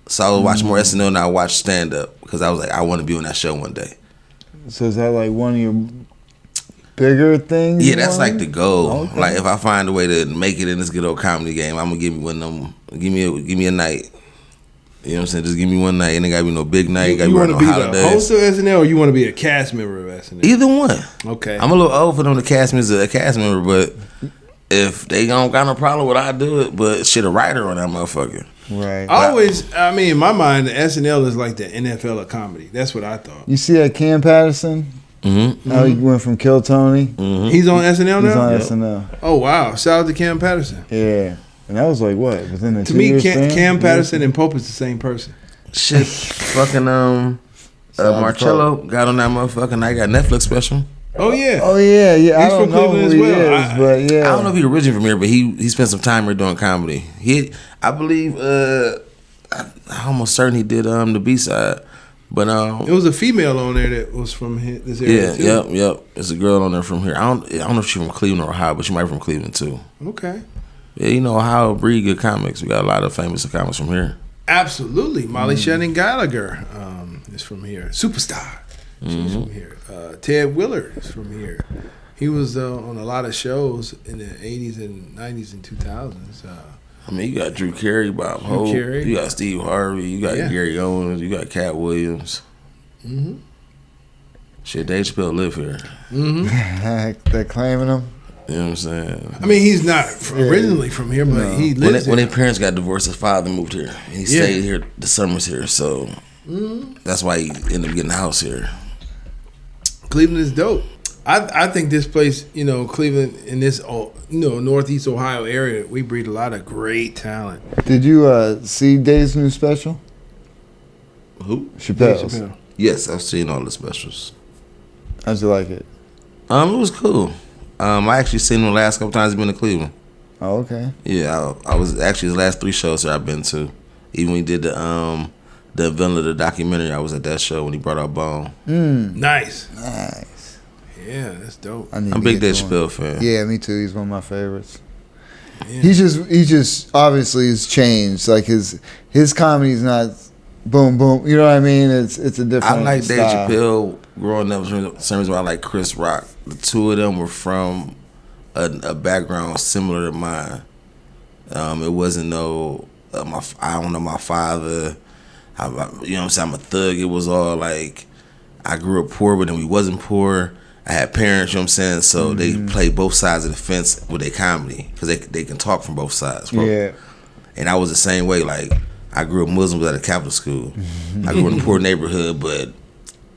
So I was watching more SNL than I watched stand up because I was like, I want to be on that show one day. So is that like one of your bigger things? Yeah, you that's want? like the goal. Okay. Like if I find a way to make it in this good old comedy game, I'm gonna give me one of them. Give me a night. You know what I'm saying? Just give me one night. Ain't gotta be no big night. Ain't gotta You be want no to be holidays. the host of SNL, or you want to be a cast member of SNL? Either one. Okay. I'm a little old for them to cast me as a cast member, but if they don't got no problem with it, I do it. But shit, a writer on that motherfucker. Right. I mean, in my mind, the SNL is like the NFL of comedy. That's what I thought. You see that Cam Patterson? Mm-hmm. How he went from Kill Tony? He's on SNL He's now? on Yep. SNL. Oh, wow. Shout out to Cam Patterson. Yeah. And that was like what? Within the To 2 me, years span? Cam Patterson and Pope is the same person. Shit, fucking Marcello got on that motherfucker. And I got Netflix special. Oh, yeah. Oh yeah, yeah. I He's don't from know Cleveland who as he well. is, but yeah. I don't know if he originally from here, but he spent some time here doing comedy. I believe I'm almost certain he did the B side, but There was a female on there that was from this area, yeah, too. yep. There's a girl on there from here. I don't know if she's from Cleveland or Ohio, but she might be from Cleveland too. Okay. Yeah, you know Ohio breed good comics. We got a lot of famous comics from here. Absolutely. Molly Shannon Gallagher is from here. Superstar. She's from here. Ted Willard is from here. He was on a lot of shows in the 80s and 90s and 2000s. I mean, you got Drew Carey, Bob Hope, Carey. you got Steve Harvey, you got Yeah. Gary Owens, you got Cat Williams. Shit, Dave Chappelle live here. They're claiming him. You know what I'm saying? I mean, he's not originally from here, but he lives When here. their parents got divorced, his father moved here. He stayed here the summers here, so that's why he ended up getting a house here. Cleveland is dope. I think this place, Cleveland in this, Northeast Ohio area, we breed a lot of great talent. Did you see Dave's new special? Who? Chappelle's. Yes, I've seen all the specials. How'd you like it? It was cool. I actually seen him the last couple times he's been to Cleveland. Oh, okay. Yeah, I was actually his last 3 shows that I've been to. Even when he did the event of the documentary, I was at that show when he brought out Bone. Nice. Nice. Yeah, that's dope. I need I'm a to big get Dave to one. Chappelle fan. Yeah, me too. He's one of my favorites. Yeah. He just obviously has changed. Like his comedy's not boom boom. You know what I mean? It's a different. I like Dave style. Chappelle growing up. The same reason why I like Chris Rock. The two of them were from a background similar to mine. It wasn't I don't know my father. You know what I'm saying? I'm a thug. It was all like I grew up poor, but then we wasn't poor. I had parents, you know what I'm saying? So they played both sides of the fence with their comedy because they can talk from both sides. Bro. Yeah. And I was the same way. Like, I grew up Muslim at a Catholic school. I grew up in a poor neighborhood, but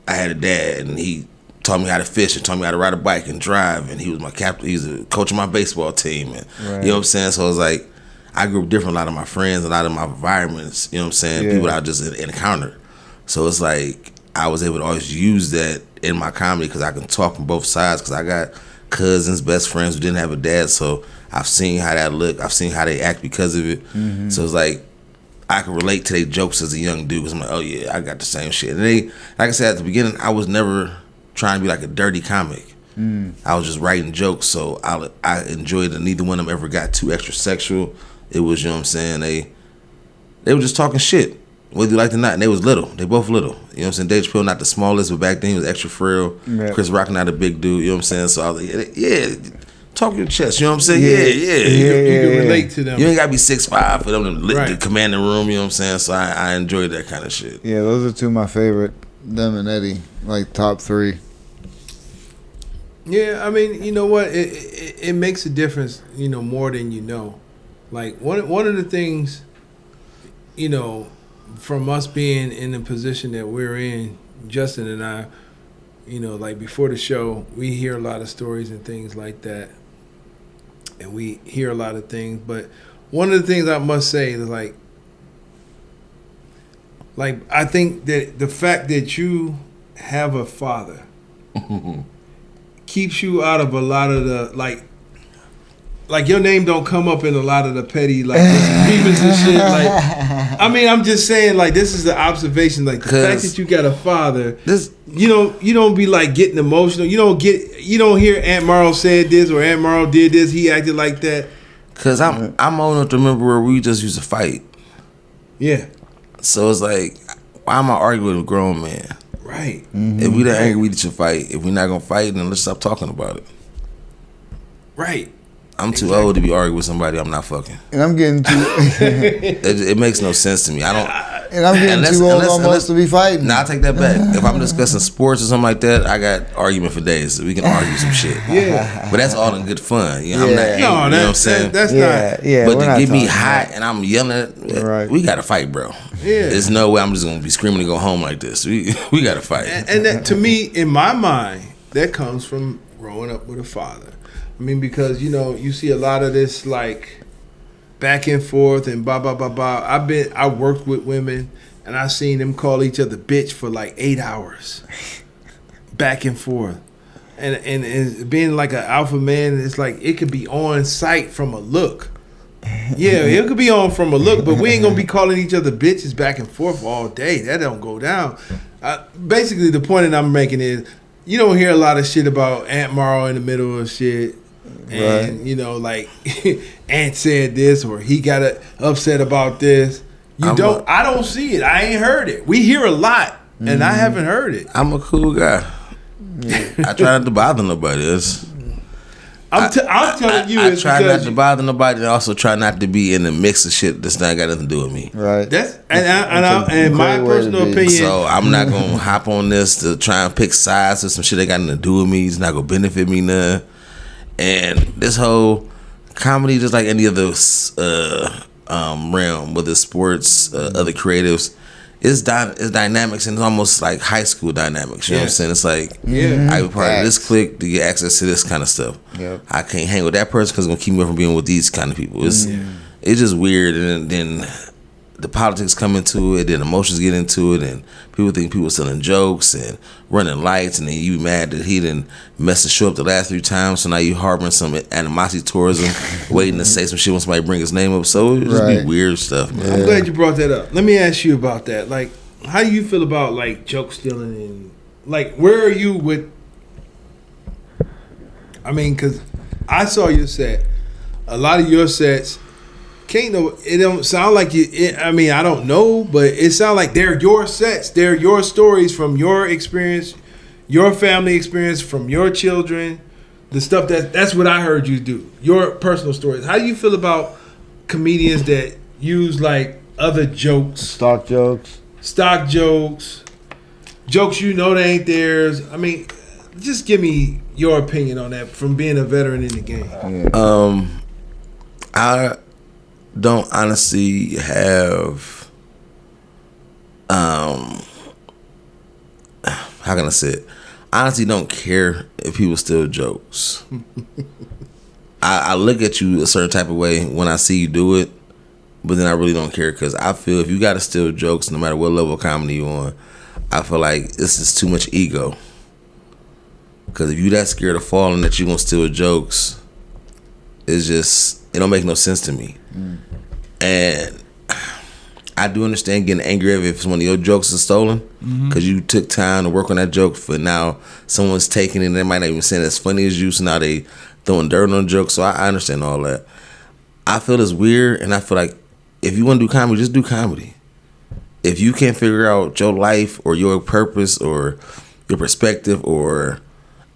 I had a dad, and he taught me how to fish and taught me how to ride a bike and drive. And he was my captain. He was a coach of my baseball team. And Right. you know what I'm saying? So it was like, I grew up different. A lot of my friends, a lot of my environments, you know what I'm saying? Yeah. People that I just encountered. So it's like, I was able to always use that in my comedy because I can talk from both sides because I got cousins, best friends who didn't have a dad. So I've seen how that look. I've seen how they act because of it. So it's like, I could relate to their jokes as a young dude. Cause I'm like, oh yeah, I got the same shit. And they, like I said at the beginning, I was never trying to be like a dirty comic. I was just writing jokes, so I enjoyed that neither one of them ever got too extra sexual. It was, you know what I'm saying, they were just talking shit, whether you liked it or not, and they was little. They both little. You know what I'm saying? Dave Chappelle not the smallest, but back then he was extra frail. Yeah. Chris Rock not a big dude, you know what I'm saying? So I was like, yeah, talk your chest, you know what I'm saying? Yeah. You can relate to them. You ain't gotta be 6'5" for them to command the room, you know what I'm saying? So I enjoyed that kind of shit. Yeah, those are two of my favorite, them and Eddie, like top 3. Yeah, I mean, you know what? It makes a difference, you know, more than you know. Like, one of the things, you know, from us being in the position that we're in, Justin and I, you know, like before the show, we hear a lot of stories and things like that. And we hear a lot of things. But one of the things I must say is like I think that the fact that you have a father keeps you out of a lot of the like your name don't come up in a lot of the petty like disagreements and shit. Like, I mean, I'm just saying, like, this is the observation. Like, the fact that you got a father, you don't be like getting emotional. You don't hear Ant Morrow said this or Ant Morrow did this. He acted like that. Cause I'm old enough to remember where we just used to fight. Yeah. So it's like, why am I arguing with a grown man? Right. Mm-hmm. If we not angry, we should fight. If we're not gonna fight, then let's stop talking about it. Right. I'm too old to be arguing with somebody I'm not fucking. And I'm getting too... it makes no sense to me. I don't... And I'm getting too old almost to be fighting. Nah, I take that back. If I'm discussing sports or something like that, I got argument for days. So we can argue some shit. Yeah. But that's all in good fun. You know, I'm not angry, no, you know what I'm saying? That's not... Yeah, but to get me hot and I'm yelling, right. We got to fight, bro. Yeah. There's no way I'm just going to be screaming to go home like this. We got to fight. And that, to me, in my mind, that comes from growing up with a father. I mean, because, you know, you see a lot of this, like, back and forth and blah, blah, blah, blah. I worked with women, and I seen them call each other bitch for, like, 8 hours. Back and forth. And being, like, an alpha man, it's like, it could be on sight from a look. Yeah, it could be on from a look, but we ain't going to be calling each other bitches back and forth all day. That don't go down. Basically, the point that I'm making is, you don't hear a lot of shit about Ant Morrow in the middle of shit. And, right. You know, like, Ant said this or he got upset about this. I don't see it. I ain't heard it. We hear a lot, and I haven't heard it. I'm a cool guy. I try not to bother nobody. I'm telling you, I try not to bother nobody, and also try not to be in the mix of shit that's not got nothing to do with me. Right. That's and my personal opinion. So I'm not gonna hop on this to try and pick sides of some shit that got nothing to do with me. It's not gonna benefit me none. And this whole comedy, just like any other realm, whether it's sports, other creatives, it's dynamics, and it's almost like high school dynamics. You know what I'm saying? It's like, I be part of this clique to get access to this kind of stuff. Yep. I can't hang with that person because it's gonna keep me from being with these kind of people. It's just weird, and then the politics come into it, then emotions get into it, and people think people selling jokes and running lights, and then you mad that he didn't mess the show up the last 3 times, so now you harboring some animosity towards him, waiting to say some shit when somebody bring his name up. So it just be weird stuff, man. I'm glad you brought that up. Let me ask you about that. Like, how do you feel about, like, joke stealing and, like, where are you with, I mean, because I saw your set. A lot of your sets, it don't sound like you. I mean, I don't know, but it sounds like they're your sets. They're your stories from your experience, your family experience, from your children. The stuff that's what I heard you do. Your personal stories. How do you feel about comedians that use like other jokes, stock jokes, jokes you know they ain't theirs? I mean, just give me your opinion on that from being a veteran in the game. I don't honestly have how can I say it? I honestly don't care if people steal jokes. I look at you a certain type of way when I see you do it, but then I really don't care because I feel if you got to steal jokes, no matter what level of comedy you on, I feel like this is too much ego. Because if you that scared of falling that you gonna steal jokes, it don't make no sense to me. And I do understand getting angry if one of your jokes is stolen because you took time to work on that joke. For now, someone's taking it and they might not even say it as funny as you. So now they throwing dirt on the joke. So I understand all that. I feel it's weird, and I feel like if you want to do comedy, just do comedy. If you can't figure out your life or your purpose or your perspective or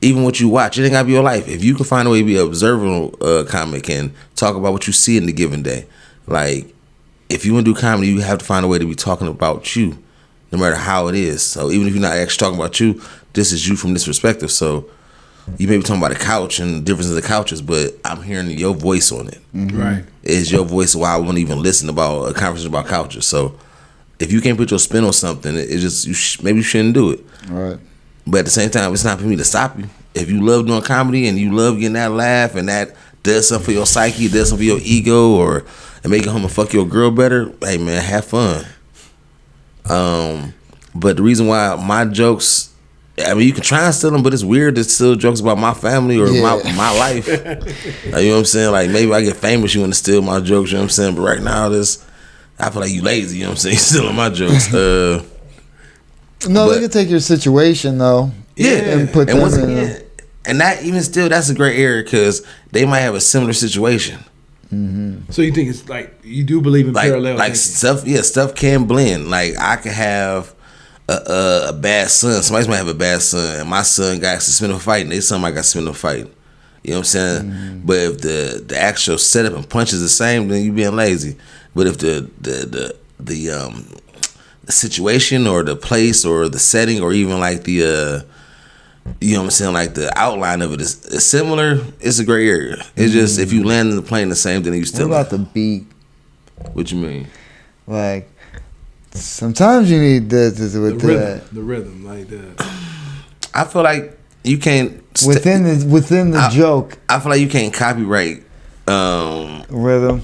even what you watch, it ain't gotta be your life. If you can find a way to be an observant comic and talk about what you see in the given day, like if you want to do comedy, you have to find a way to be talking about you, no matter how it is. So even if you're not actually talking about you, this is you from this perspective. So you may be talking about the couch and the difference of the couches, but I'm hearing your voice on it. Right. It's your voice why I wouldn't even listen about a conversation about couches. So if you can't put your spin on something, it just maybe you shouldn't do it. Right. But at the same time, it's not for me to stop you. If you love doing comedy and you love getting that laugh and that does something for your psyche, does something for your ego, or and make it home and fuck your girl better, hey man, have fun. But the reason why my jokes, I mean, you can try and steal them, but it's weird to steal jokes about my family or my life. Like, you know what I'm saying? Like, maybe I get famous, you want to steal my jokes, you know what I'm saying? But right now, I feel like you lazy, you know what I'm saying? You're stealing my jokes. No, they can take your situation, though. Yeah. And put them once in again, and that even still, that's a great area because they might have a similar situation. So you think it's like you do believe in parallel like thinking. stuff can blend. Like I could have a bad son. Somebody might have a bad son, and my son got suspended for fighting. Their son might got suspended for fighting. You know what I'm saying? But if the actual setup and punch is the same, then you being lazy. But if the situation or the place or the setting or even like the you know what I'm saying, like the outline of it is similar, it's a gray area. It's just if you land in the plane the same, then you still. What about the beat? What you mean? Like sometimes you need the rhythm, like the. I feel like you can't within the joke. I feel like you can't copyright rhythm.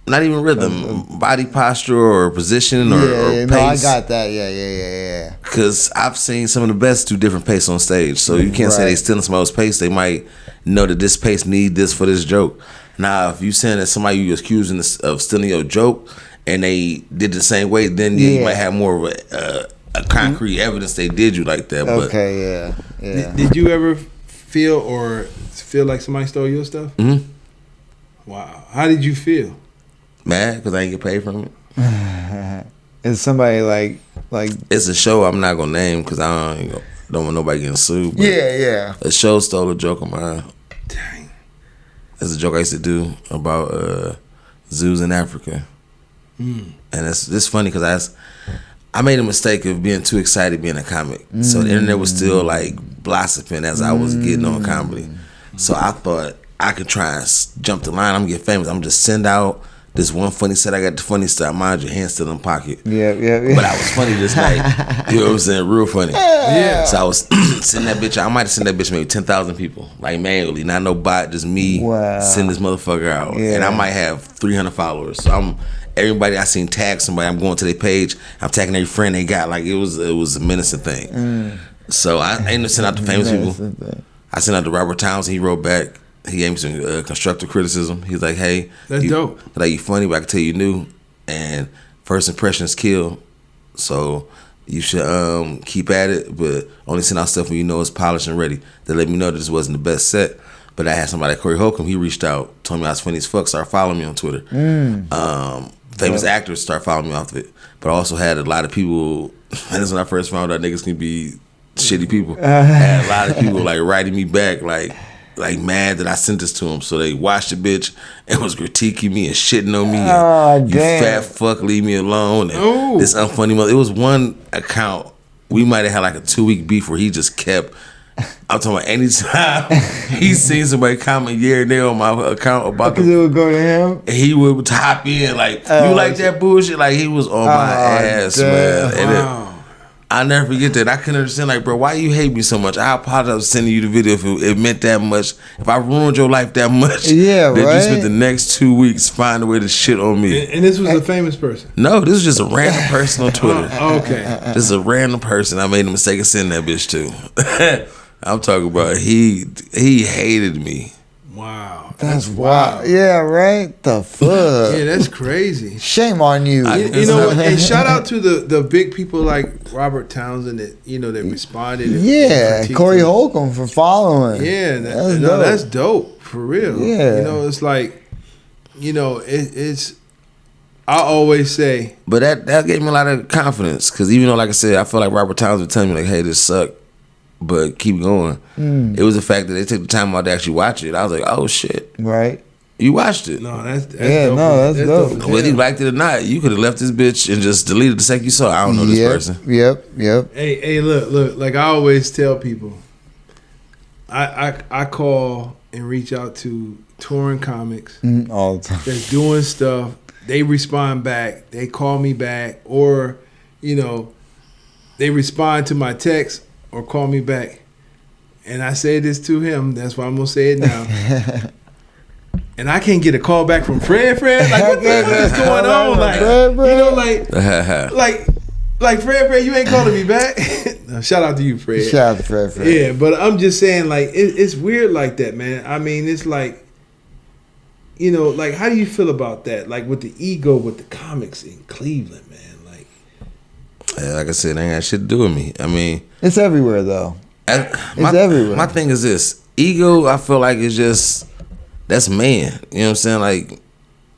Not even rhythm, body posture or position or pace. No, I got that. Yeah. Because I've seen some of the best do different pace on stage, so you can't say they stealing somebody's pace. They might know that this pace need this for this joke. Now, if you saying that somebody you accusing of stealing your joke and they did the same way, then you might have more of a concrete evidence they did you like that. Okay, yeah. Did you ever feel like somebody stole your stuff? Mm-hmm. Wow. How did you feel? Mad because I ain't get paid from it. Is somebody like? It's a show I'm not gonna name because I don't want nobody getting sued. But yeah. A show stole a joke of mine. Dang. It's a joke I used to do about zoos in Africa, and it's funny because I made a mistake of being too excited being a comic. So the internet was still like blossoming as I was getting on comedy. So I thought I could try and jump the line. I'm gonna get famous. I'm just send out this one funny set. I got the funny stuff. Mind your hand still in the pocket. Yeah. But I was funny this night. You know what I'm saying? Real funny. Yeah. So I was sending that bitch out. I might have sent that bitch maybe 10,000 people. Like manually. Not no bot, just me send this motherfucker out. Yeah. And I might have 300 followers. So everybody I seen tag somebody, I'm going to their page. I'm tagging every friend they got. Like it was a menacing thing. So I ended up sending out the famous people. I sent out to Robert Townsend. He wrote back. He gave me some constructive criticism. He's like, "Hey, that's dope. Like you funny, but I can tell you new, and first impressions kill. So you should keep at it, but only send out stuff when you know it's polished and ready." They let me know that this wasn't the best set, but I had somebody, Corey Holcomb. He reached out, told me I was funny as fuck. Started following me on Twitter. Famous actors start following me off of it, but I also had a lot of people. And that's when I first found out niggas can be shitty people. I had a lot of people like writing me back, like mad that I sent this to them. So they watched the bitch and was critiquing me and shitting on me. You fat fuck, leave me alone. And this unfunny mother. It was one account. We might have had like a 2-week beef where he just kept. I'm talking about anytime he seen somebody comment here and there on my account about because it would go to him. He would top in like, you like that bullshit? Like he was on my ass, man. And I never forget that. I couldn't understand, like, bro, why you hate me so much? I apologize for sending you the video if it meant that much. If I ruined your life that much, that you spent the next 2 weeks finding a way to shit on me. And this was a famous person? No, this was just a random person on Twitter. Okay. Just a random person I made the mistake of sending that bitch to. I'm talking about he hated me. Wow. That's wild. Yeah, right? The fuck? Yeah, that's crazy. Shame on you. You know, and shout out to the big people like Robert Townsend that, that responded. And Corey Holcomb for following. Yeah, that's dope. For real. Yeah. It's like, it's, I always say. But that gave me a lot of confidence because even though, like I said, I feel like Robert Townsend would tell me, like, hey, this sucked, but keep going. It was the fact that they took the time out to actually watch it. I was like, oh, shit. Right. You watched it. No, that's dope. That's dope. Whether you liked it or not, you could have left this bitch and just deleted the second you saw it. I don't know this person. Yep. Hey, look. Like I always tell people, I call and reach out to touring comics all the time. that's doing stuff. They respond back. They call me back, or they respond to my text or call me back. And I say this to him. That's why I'm gonna say it now. And I can't get a call back from Fred. Like, what is going on? Like, Fred, you ain't calling me back. No, shout out to you, Fred. Shout out to Fred. Yeah, but I'm just saying, like, it's weird like that, man. I mean, it's like, like, how do you feel about that? Like, with the ego with the comics in Cleveland, man. Like I said, it ain't got shit to do with me. I mean, it's everywhere, though. It's everywhere. My thing is this. Ego, I feel like, is just... That's man. You know what I'm saying? Like,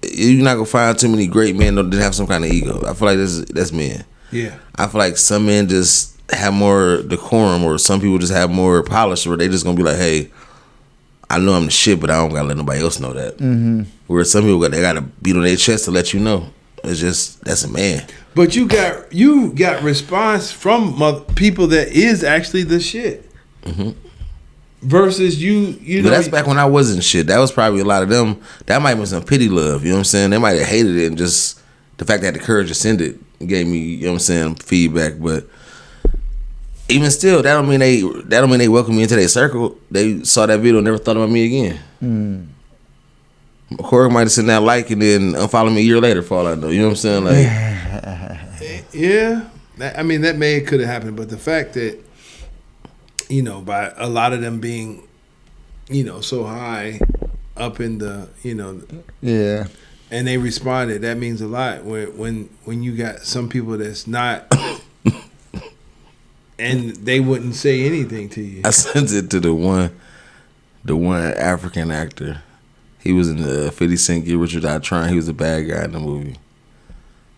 you're not going to find too many great men that have some kind of ego. I feel like that's men. Yeah. I feel like some men just have more decorum, or some people just have more polish, where they just going to be like, hey, I know I'm the shit, but I don't got to let nobody else know that. Mm-hmm. Whereas some people, they got to beat on their chest to let you know. It's just, that's a man. But you got response from people that is actually the shit. Mm-hmm. Versus you know. But that's back when I wasn't shit. That was probably a lot of them. That might have been some pity love. You know what I'm saying? They might have hated it, and just the fact that I had the courage to send it gave me, you know what I'm saying, feedback. But even still, that don't mean they welcome me into their circle. They saw that video and never thought about me again. Corey might have sent that like and then unfollow me a year later for all I know. You know what I'm saying? Like, yeah. I mean, that could have happened, but the fact that, by a lot of them being, so high up in the, yeah, and they responded, that means a lot. When you got some people that's not, and they wouldn't say anything to you. I sent it to the one African actor. He was in the 50 Cent Get Rich or Die Trying. He was the bad guy in the movie.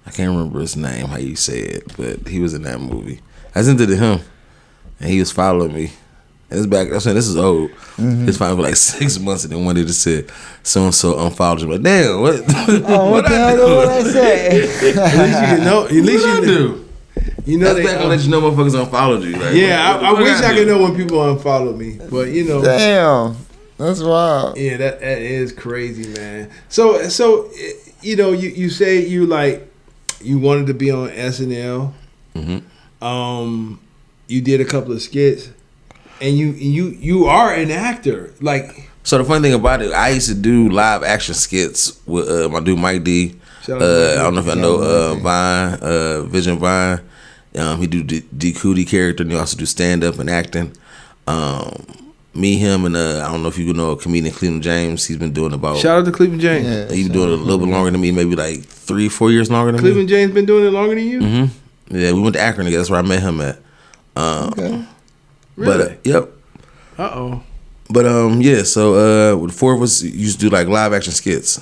I can't remember his name, how you say it, but he was in that movie. I sent it to him, and he was following me. And it's back. I'm saying this is old. Mm-hmm. It's following for like 6 months, and then one day just said so and so unfollowed you. I'm like, damn, what? What the hell did I say? At least you can know. At least you do. That's back when let you know motherfuckers unfollowed you. Like, yeah, I wish I could know when people unfollowed me, but Damn. That's wild. Yeah, that is crazy, man. So you say you wanted to be on SNL. Mm-hmm. You did a couple of skits, and you are an actor. Like, so the funny thing about it, I used to do live action skits with my dude Mike D. I don't know if I know Vine, Vision Vine. He do D Cootie character, and he also do stand up and acting. Me, him, and I don't know if you know a comedian, Cleveland James. He's been doing about... Shout out to Cleveland James. Yeah, he's been doing it a little bit longer than me, maybe like 3-4 years longer than Cleveland James been doing it longer than you? Mm-hmm. Yeah, we went to Akron together. That's where I met him at. Okay. Really? But, yep. Uh-oh. But, yeah, so the four of us used to do like live action skits.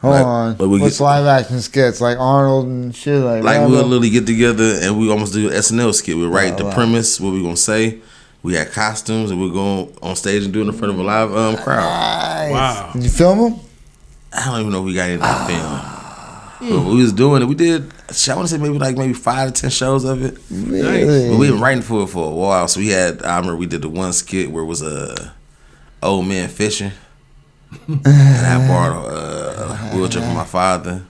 Hold on. What's live action skits? Like Arnold and shit? Like we'll literally get together and we almost do an SNL skit. We'll write the premise, what we going to say. We had costumes, and we're going on stage and doing it in front of a live crowd. Nice. Wow. Did you film them? I don't even know if we got any film. But we was doing it. We did, I want to say maybe 5 to 10 shows of it. Really? But we been writing for it for a while. So I remember we did the one skit where it was a old man fishing. And I borrowed a wheelchair from my father.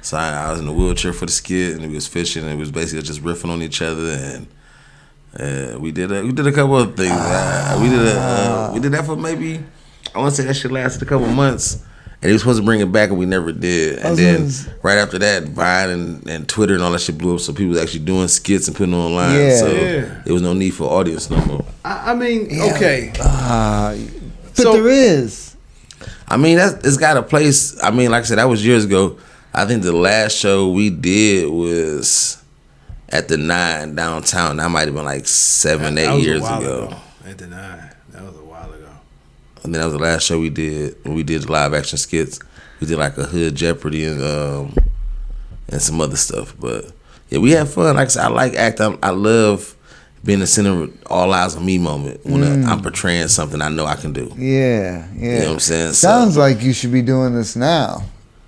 So I was in the wheelchair for the skit, and we was fishing, and it was basically just riffing on each other, and we did a couple of things. We did that for maybe, I want to say that shit lasted a couple months, and he was supposed to bring it back, and we never did. And then right after that, Vine and Twitter and all that shit blew up, so people was actually doing skits and putting it online. Yeah. So there was no need for audience no more. I mean, okay. But there is. I mean, it's got a place. I mean, like I said, that was years ago. I think the last show we did was at the 9 downtown. That might have been like 7-8 years ago. At the 9, that was a while ago. And then that was the last show we did. When we did the live action skits, we did like a Hood Jeopardy and some other stuff. But yeah, we had fun. Like I said, I like acting. I love being the center of all eyes on me moment when I'm portraying something I know I can do. Yeah. You know what I'm saying? Sounds like you should be doing this now.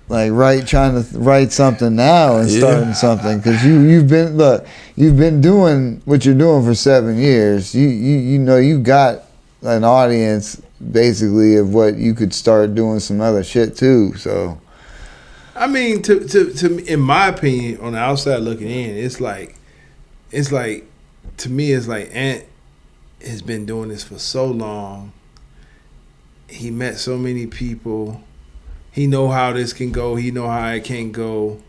Like trying to write something now and starting something, because you've been doing what you're doing for 7 years. You know you got an audience basically of what you could start doing some other shit too. So, I mean, to in my opinion, on the outside looking in, it's like to me, it's like Ant has been doing this for so long. He met so many people. He know how this can go. He know how it can't go.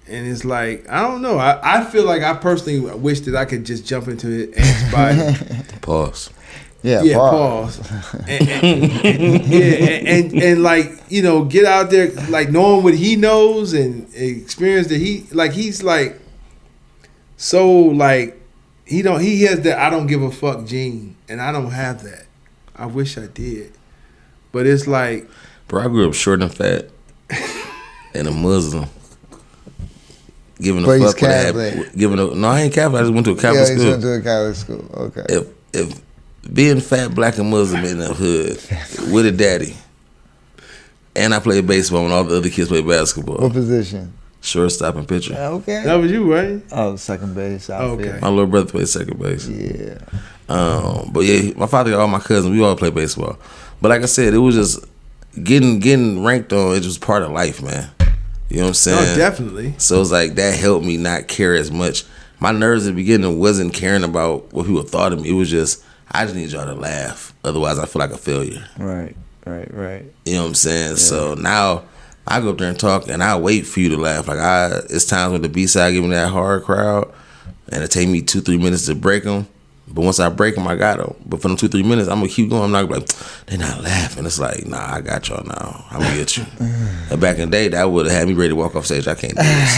And it's like, I don't know. I feel like I personally wish that I could just jump into Ant's body. Pause. Yeah, pause. And like, you know, get out there, like knowing what he knows and experience that he's like, so like, he has that I don't give a fuck gene, and I don't have that. I wish I did. But it's like, bro, I grew up short and fat and a Muslim. Giving but a he's fuck what Catholic. no, I ain't Catholic. I just went to a Catholic school. Yeah, he went to a Catholic school. Okay. If being fat, black, and Muslim in the hood with a daddy, and I played baseball and all the other kids played basketball. What position? Shortstop and pitcher. Okay. that was you, right? Oh, second base. Okay. My little brother played second base. Yeah. But yeah, my father got all my cousins. We all play baseball. But like I said, it was just getting ranked on. It was part of life, man. You know what I'm saying? No, definitely. So it's like that helped me not care as much. My nerves at the beginning wasn't caring about what people thought of me. It was just, I just need y'all to laugh. Otherwise, I feel like a failure. Right. You know what I'm saying? Yeah. So now I go up there and talk, and I wait for you to laugh. Like it's times when the B-side give me that hard crowd, and it take me 2-3 minutes to break them. But once I break them, I got them. But for them 2-3 minutes, I'm gonna keep going. I'm not gonna be like, they're not laughing. It's like, nah, I got y'all now. I'm gonna get you. And back in the day, that would have had me ready to walk off stage. I can't do this.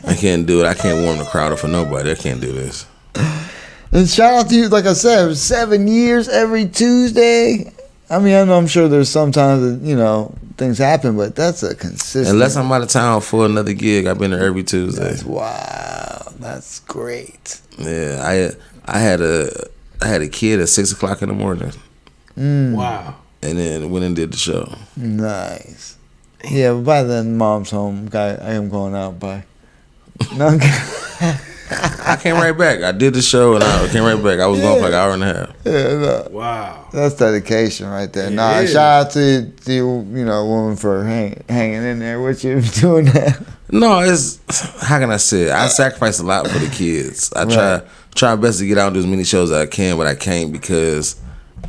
I can't do it. I can't warm the crowd up for nobody. I can't do this. And shout out to you, like I said, 7 years every Tuesday. I mean, I'm sure there's sometimes that, you know, things happen, but that's a consistent. Unless I'm out of town for another gig, I've been there every Tuesday. That's wow. That's great. Yeah, I had a kid at 6 o'clock in the morning. Wow. And then went and did the show. Nice. Yeah, but by then, mom's home. I am going out by. No, I came right back. I did the show and I came right back. I was gone for like an hour and a half. Yeah, no. Wow. That's dedication right there. Yeah. Shout out to you, woman for hanging in there with you doing that. No, it's, how can I say it? I sacrifice a lot for the kids. I try my best to get out and do as many shows as I can, but I can't because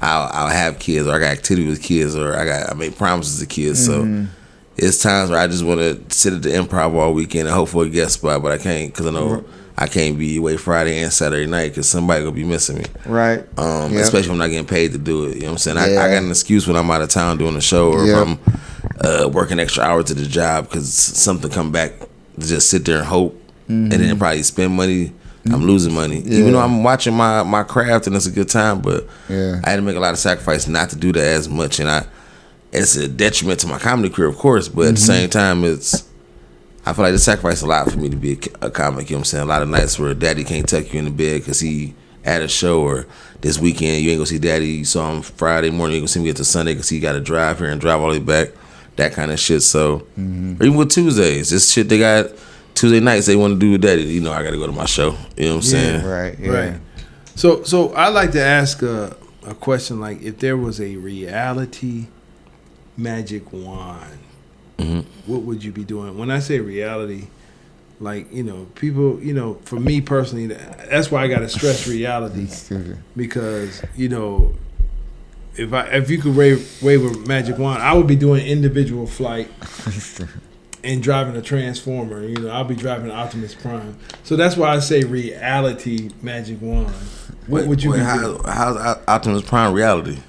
I'll have kids, or I got activity with kids, or I make promises to kids. So it's times where I just want to sit at the Improv all weekend and hope for a guest spot, but I can't because I know I can't be away Friday and Saturday night because somebody gonna be missing me. Right. Especially if I'm not getting paid to do it. You know what I'm saying? I got an excuse when I'm out of town doing a show, or if I'm working extra hours at the job because something come back to just sit there and hope, and then probably spend money. I'm losing money. Yeah. Even though I'm watching my craft and it's a good time, but Yeah. I had to make a lot of sacrifice not to do that as much, and it's a detriment to my comedy career, of course, but at the same time, I feel like it sacrificed a lot for me to be a comic. You know what I'm saying? A lot of nights where daddy can't tuck you in the bed because he at a show, or this weekend you ain't gonna see daddy. You saw him Friday morning, you ain't gonna see me until Sunday because he got to drive here and drive all the way back. That kind of shit. So, or even with Tuesdays, this shit they got Tuesday nights they want to do with daddy. You know, I got to go to my show. You know what I'm saying? Right. Yeah. Right. So I'd like to ask a question, like, if there was a reality magic wand, what would you be doing? When I say reality, like, people, for me personally, that's why I got to stress reality, because, if you could wave a magic wand, I would be doing individual flight and driving a Transformer. I'll be driving an Optimus Prime. So that's why I say reality magic wand. What would you be doing? How's Optimus Prime reality?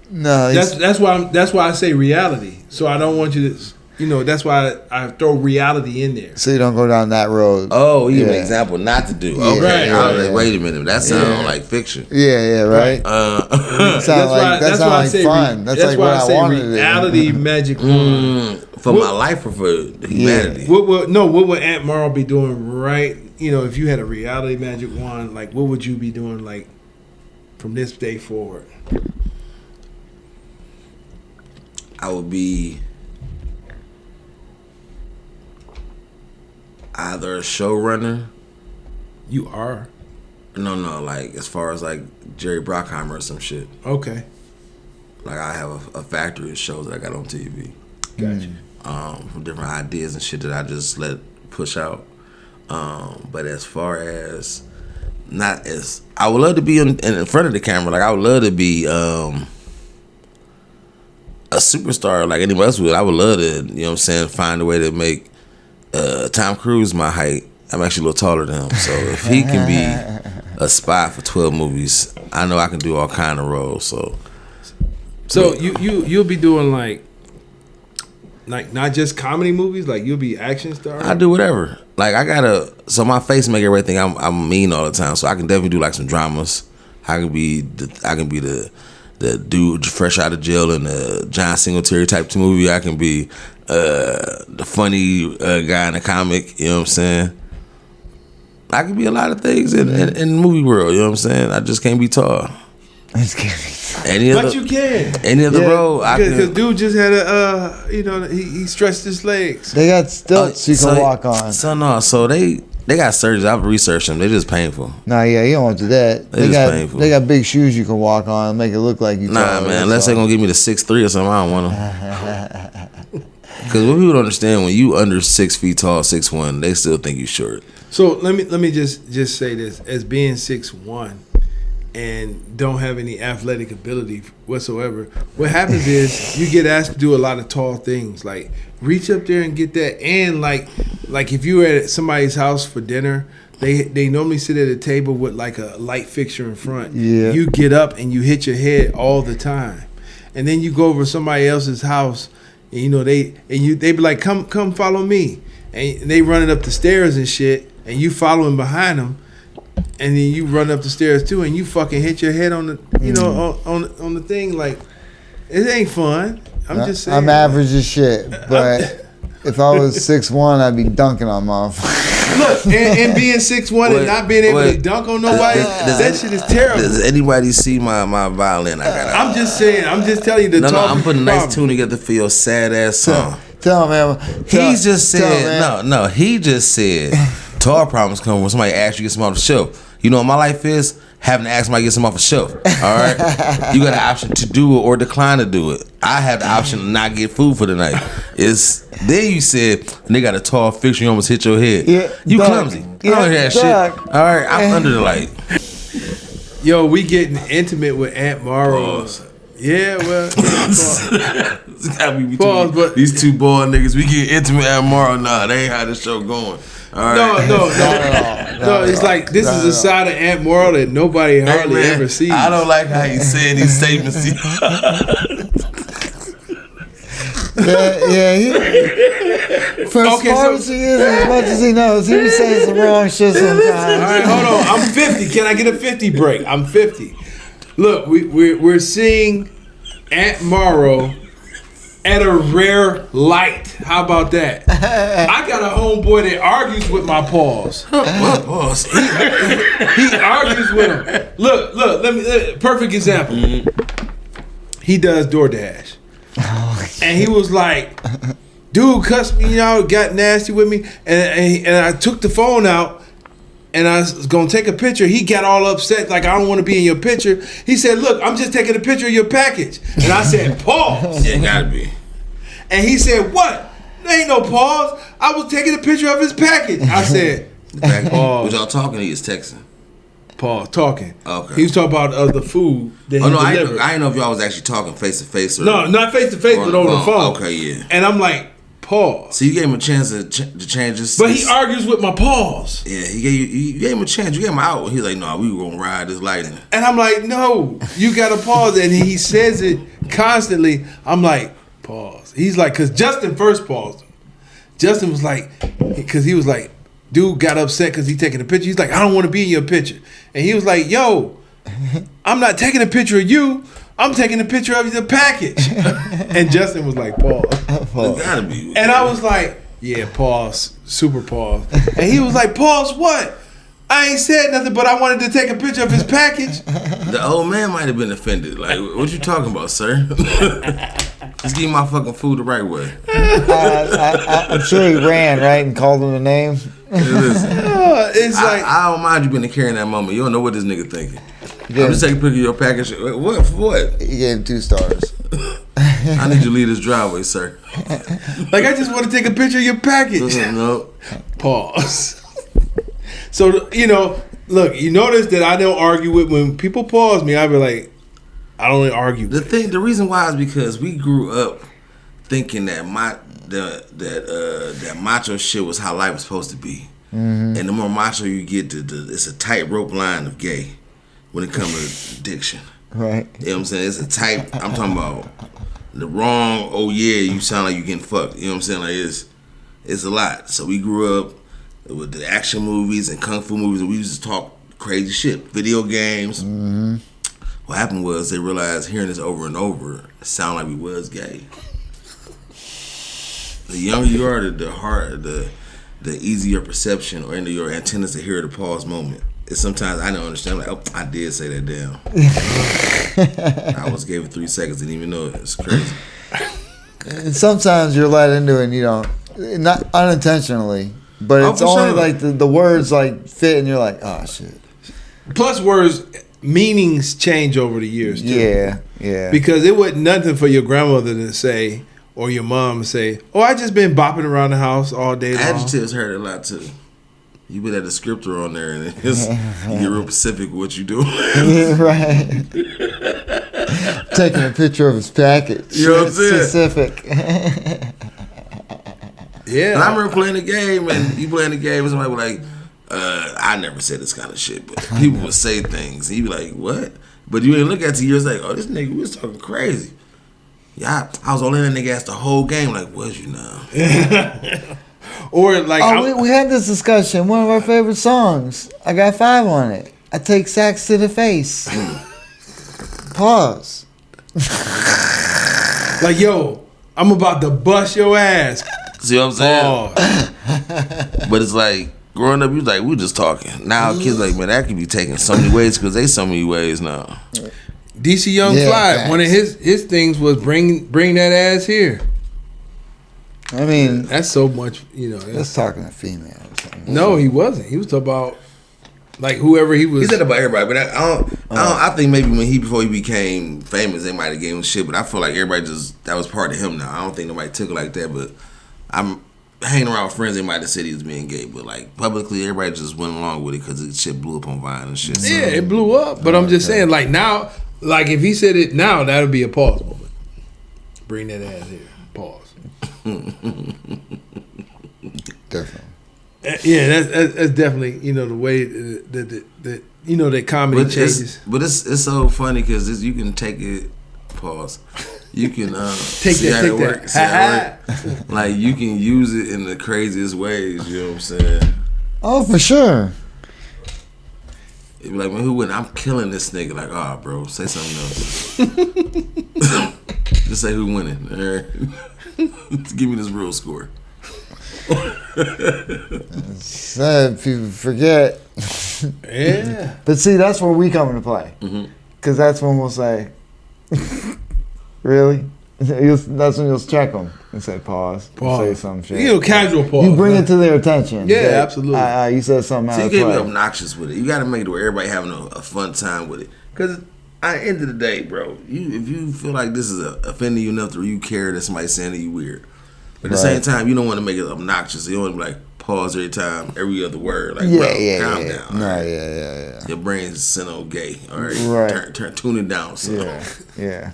No, that's why I say reality. So I don't want you to, that's why I throw reality in there. so you don't go down that road. Oh, you give an example not to do. Okay, Right. I was like, wait a minute, that sounds like fiction. Yeah, right. That's why I say fun. That's like what I wanted. Reality magic wand. For my life or for humanity? What would Ant Morrow be doing right? If you had a reality magic wand, like what would you be doing like from this day forward? I would be either a showrunner. You are. No, like as far as like Jerry Bruckheimer or some shit. Okay. Like I have a factory of shows that I got on TV. Gotcha. From different ideas and shit that I just let push out. But as far as I would love to be in front of the camera. Like I would love to be a superstar like anybody else would. I would love to, find a way to make Tom Cruise my height. I'm actually a little taller than him. So if he can be a spy for 12 movies, I know I can do all kind of roles. So you'll be doing like not just comedy movies, like you'll be action star? I do whatever. Like so my face make everybody think I'm mean all the time. So I can definitely do like some dramas. I can be the dude fresh out of jail in the John Singletary type movie. I can be the funny guy in the comic. You know what I'm saying? I can be a lot of things in the movie world. You know what I'm saying? I just can't be tall. But you can. Any other role, because dude just had he stretched his legs. They got stilts you can walk on. So they got surgeries. I've researched them. They're just painful. Nah, yeah, you don't want to do that. Painful. They got big shoes you can walk on and make it look like you. Nah, man. Unless they're gonna give me the 6'3" or something, I don't want them. Because what people don't understand, when you under 6 feet tall, 6'1", they still think you short. So let me just say this: as being 6'1" and don't have any athletic ability whatsoever, what happens is you get asked to do a lot of tall things, like reach up there and get that. And like if you were at somebody's house for dinner, they normally sit at a table with like a light fixture in front. Yeah. You get up and you hit your head all the time, and then you go over to somebody else's house, and they be like, come follow me, and they running up the stairs and shit, and you following behind them. And then you run up the stairs too, and you fucking hit your head on the, on the thing. Like, it ain't fun. I'm just saying. I'm average as shit, but if I was 6'1", I'd be dunking on motherfuckers. Look, and being 6'1" and not being able to dunk on nobody, that shit is terrible. Does anybody see my violin? I got. I'm just saying. I'm just telling you the No, talk. I'm putting a nice tune together for your sad ass song. Tell him, man. He just said He just said tall problems come when somebody asks you to get some off the shelf. You know what my life is? Having to ask somebody to get some off a shelf. All right? You got an option to do it or decline to do it. I have the option to not get food for the night. Then you said, they got a tall fixture, you almost hit your head. Yeah, you clumsy. I don't hear that shit. All right, I'm under the light. Yo, we getting intimate with Ant Morrow. Pause. Yeah, well. It's gotta be Pause, but these two bald niggas. We get intimate at tomorrow. Nah, they ain't how the show going. All right. No. It's like this is a side of Ant Morrow that nobody hardly ever sees. I don't like how he's saying these statements. For as far as he is, as much as he knows, he was saying some wrong shit sometimes. All right, hold on. I'm 50. Can I get a 50 break? I'm 50. Look, we're seeing Ant Morrow at a rare light. How about that? I got a homeboy that argues with my paws. What pause? He argues with him. Look. Let me. Perfect example. He does DoorDash, and he was like, "Dude, cussed me out, got nasty with me," and I took the phone out. And I was gonna take a picture. He got all upset, like, I don't want to be in your picture. He said, "Look, I'm just taking a picture of your package." And I said, "Pause." Yeah, gotta be. And he said, "What? There ain't no pause. I was taking a picture of his package." I said, "Pause." Was y'all talking? He was texting. Pause. Talking. Okay. He was talking about the food that he I delivered. didn't know if y'all was actually talking face to face or No, not face to face, but over the phone. Okay, yeah. And I'm like, Pause. So you gave him a chance to change his. But he argues with my pause. Yeah, you gave him a chance. You gave him out. He's like, no, we were gonna ride this lightning. And I'm like, no, you gotta pause. And he says it constantly. I'm like, pause. He's like, because Justin first paused him. Justin was like, because he was like, dude got upset because he taking a picture. He's like, I don't want to be in your picture. And he was like, yo, I'm not taking a picture of you. I'm taking a picture of the package. And Justin was like, pause. It gotta be. And I was like, yeah, pause. Super pause. And he was like, pause what? I ain't said nothing, but I wanted to take a picture of his package. The old man might have been offended. Like, what you talking about, sir? Just give me my fucking food the right way. I'm sure he ran, right, and called him a name. It's like, I don't mind you being carrying that moment. You don't know what this nigga thinking. Yeah. I'm just taking a picture of your package. What? For what? He gave him 2 stars. I need you to leave this driveway, sir. like I just want to take a picture of your package. No. Pause. So, you know, look, you notice that I don't argue with when people pause me. I be like, I don't argue. The reason why is because we grew up thinking that that macho shit was how life was supposed to be, and the more macho you get, it's a tightrope line of gay when it comes to addiction. Right. You know what I'm saying? It's a tight. I'm talking about the wrong. Oh yeah, you sound like you getting fucked. You know what I'm saying? Like it's a lot. So we grew up with the action movies and kung fu movies, and we used to talk crazy shit. Video games. Mm-hmm. What happened was they realized hearing this over and over, it sounded like we was gay. The younger you are, the harder, the easier your perception or into your antennas to hear the pause moment. It's sometimes I don't understand. Like, oh, I did say that down. I was gave it 3 seconds, didn't even know it. It's crazy. And sometimes you're let into it and you don't, not unintentionally, but it's only sure. like the words like fit and you're like, oh shit. Plus words, meanings change over the years too. Yeah. Because it wasn't nothing for your grandmother to say or your mom to say, oh, I just been bopping around the house all day long. Adjectives hurt a lot too. You put that descriptor on there and you get real specific with what you do. Yeah, right. Taking a picture of his package. You know what I'm saying? Specific. Yeah. And I remember playing the game and you playing the game and somebody was like, I never said this kind of shit, but people would say things and you be like, what? But you ain't look at it years like, oh, this nigga was talking crazy. Yeah, I was all in that nigga ass the whole game, like, was you now? Or like, we had this discussion. One of our favorite songs. I got 5 on it. I take sacks to the face. Pause. like, yo, I'm about to bust your ass. See what I'm saying? Pause. But it's like, growing up, you like, we just talking. Now kids like, man, that could be taken so many ways because they so many ways now. DC Young Fly, facts. one of his things was bring that ass here. I mean, That's so much, you know. that's talking to females. No, he wasn't. He was talking about like whoever he was. He said about everybody, but I think maybe before he became famous, they might have gave him shit. But I feel like everybody that was part of him now. I don't think nobody took it like that. But I'm hanging around with friends, they might have said he was being gay, but like publicly, everybody just went along with it because the shit blew up on Vine and shit. So. Yeah, it blew up. But I'm just saying, like now, like if he said it now, that would be a pause moment. Bring that ass here. Pause. Definitely. Yeah, that's definitely, you know, the way that you know that comedy changes. But it's so funny because you can take it. Pause. You can take see that. how it works. See how it work. Like you can use it in the craziest ways. You know what I'm saying? Oh, for sure. It'd be like, man, who wouldn't? I'm killing this nigga. Like, oh, bro, say something else. Just say who winning. All right. Give me this real score. Sad people forget. Yeah. But see, that's where we come into play. Because that's when we'll say, really? That's when you'll check them and say pause. And say some shit. You know, casual pause. You bring it to their attention. Yeah, absolutely. You said something So out you of can't be play. obnoxious with it. You got to make it where everybody having a fun time with it. Because at the end of the day, bro, if you feel like this is offending you enough to where you care that somebody's saying to you weird, but at the same time, you don't want to make it obnoxious. So you want to be like pause every time, every other word. Like, bro, calm down. No, right? yeah. Your brain's sent on gay. All right, tune it down. So. Yeah.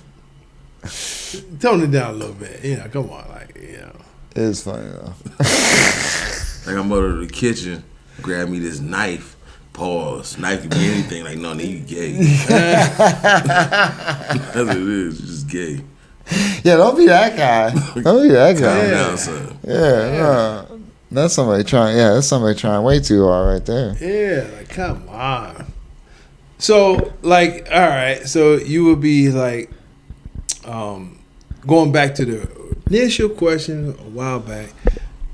Tone it down a little bit. You know, come on, like, you know. It is funny though. Like I'm over to the kitchen, grab me this knife. Pause. Knife can be anything. Like, no, nigga, you gay. That's what it is. You're just gay. Yeah, don't be that guy. Don't be that guy. Calm down, son. Yeah, no. That's somebody trying. Yeah, that's somebody trying way too hard right there. Yeah, like come on. So, like, all right. So you would be like, going back to the initial question a while back.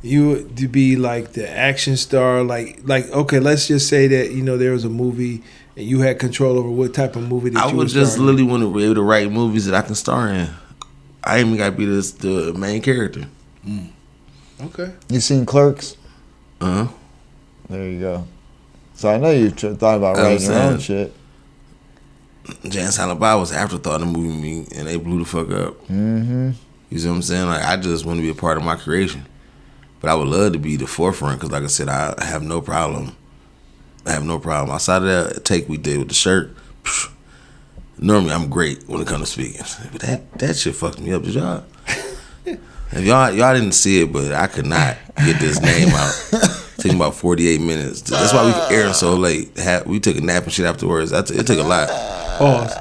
You would be like the action star, like okay. Let's just say that there was a movie and you had control over what type of movie that I you would was just starring literally want to be able to write movies that I can star in. I ain't even got to be the main character. in. Okay. You seen Clerks? Uh huh. There you go. So I know you thought about writing your own shit. Jan Silent Bob was an afterthought in the movie, and they blew the fuck up. Mm-hmm. You see what I'm saying? Like, I just want to be a part of my creation. But I would love to be the forefront because, like I said, I have no problem. Outside of that take we did with the shirt, normally I'm great when it comes to speaking. But that shit fucked me up. Did y'all? If y'all didn't see it, but I could not get this name out. It took me about 48 minutes. That's why we aired so late. We took a nap and shit afterwards. It took a lot. Pause.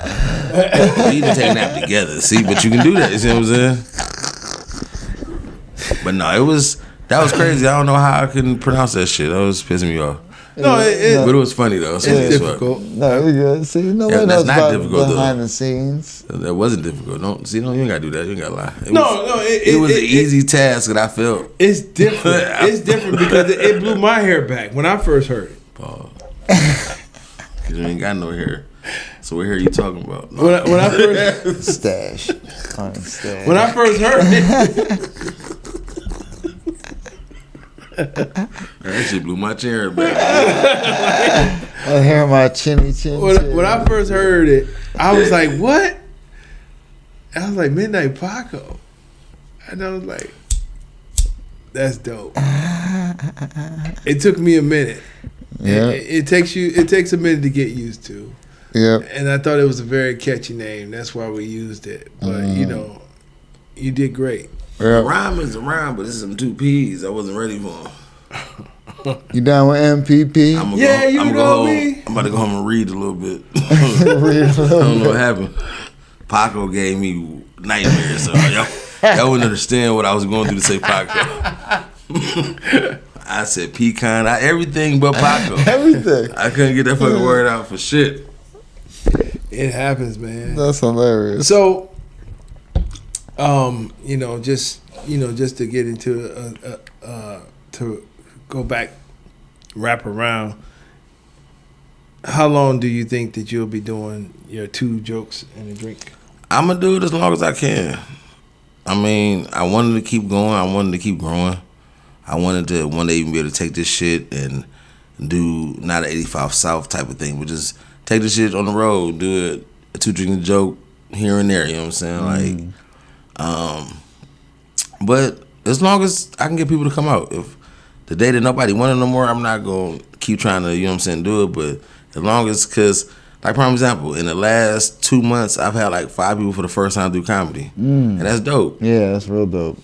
We even take a nap together. See, but you can do that. You see what I'm saying? But no, that was crazy. I don't know how I couldn't pronounce that shit. That was pissing me off. No, But it was funny though. it's difficult. No, we good. See, no Yeah, one that's knows not about difficult, though. behind the scenes. That wasn't difficult. You ain't gotta do that. You ain't gotta lie. It was an it, easy task that I felt. It's different. It's different because it blew my hair back when I first heard it. Cause you ain't got no hair. So what hair you talking about? No. When I first Stash. On the stash. when I first heard it, That shit blew my chair back. I hear my chinny chin. when I first heard it, I was like, "What?" I was like, "Midnight Paco," and I was like, "That's dope." It took me a minute. Yeah. It takes a minute to get used to. Yep. And I thought it was a very catchy name. That's why we used it. But you did great. Yep. Rhyme is a rhyme, but this is some two P's. I wasn't ready for them. You down with MPP? I'm about to go home and read a little bit. I don't know what happened. Paco gave me nightmares, so y'all wouldn't understand what I was going through to say Paco. I said pecan, everything but Paco. Everything. I couldn't get that fucking word out for shit. It happens, man. That's hilarious. So, just to get into to go back, wrap around. How long do you think that you'll be doing your 2 jokes and a drink? I'm gonna do it as long as I can. I mean, I wanted to keep going. I wanted to keep growing. I wanted to one day even be able to take this shit and do not an 85 South type of thing, but just take this shit on the road, do it, a 2 drink joke here and there. You know what I'm saying? But as long as I can get people to come out, if the day that nobody wanted no more, I'm not gonna keep trying to, do it. But as long as, cause like prime example, in the last 2 months, I've had like 5 people for the first time do comedy, and that's dope. Yeah, that's real dope.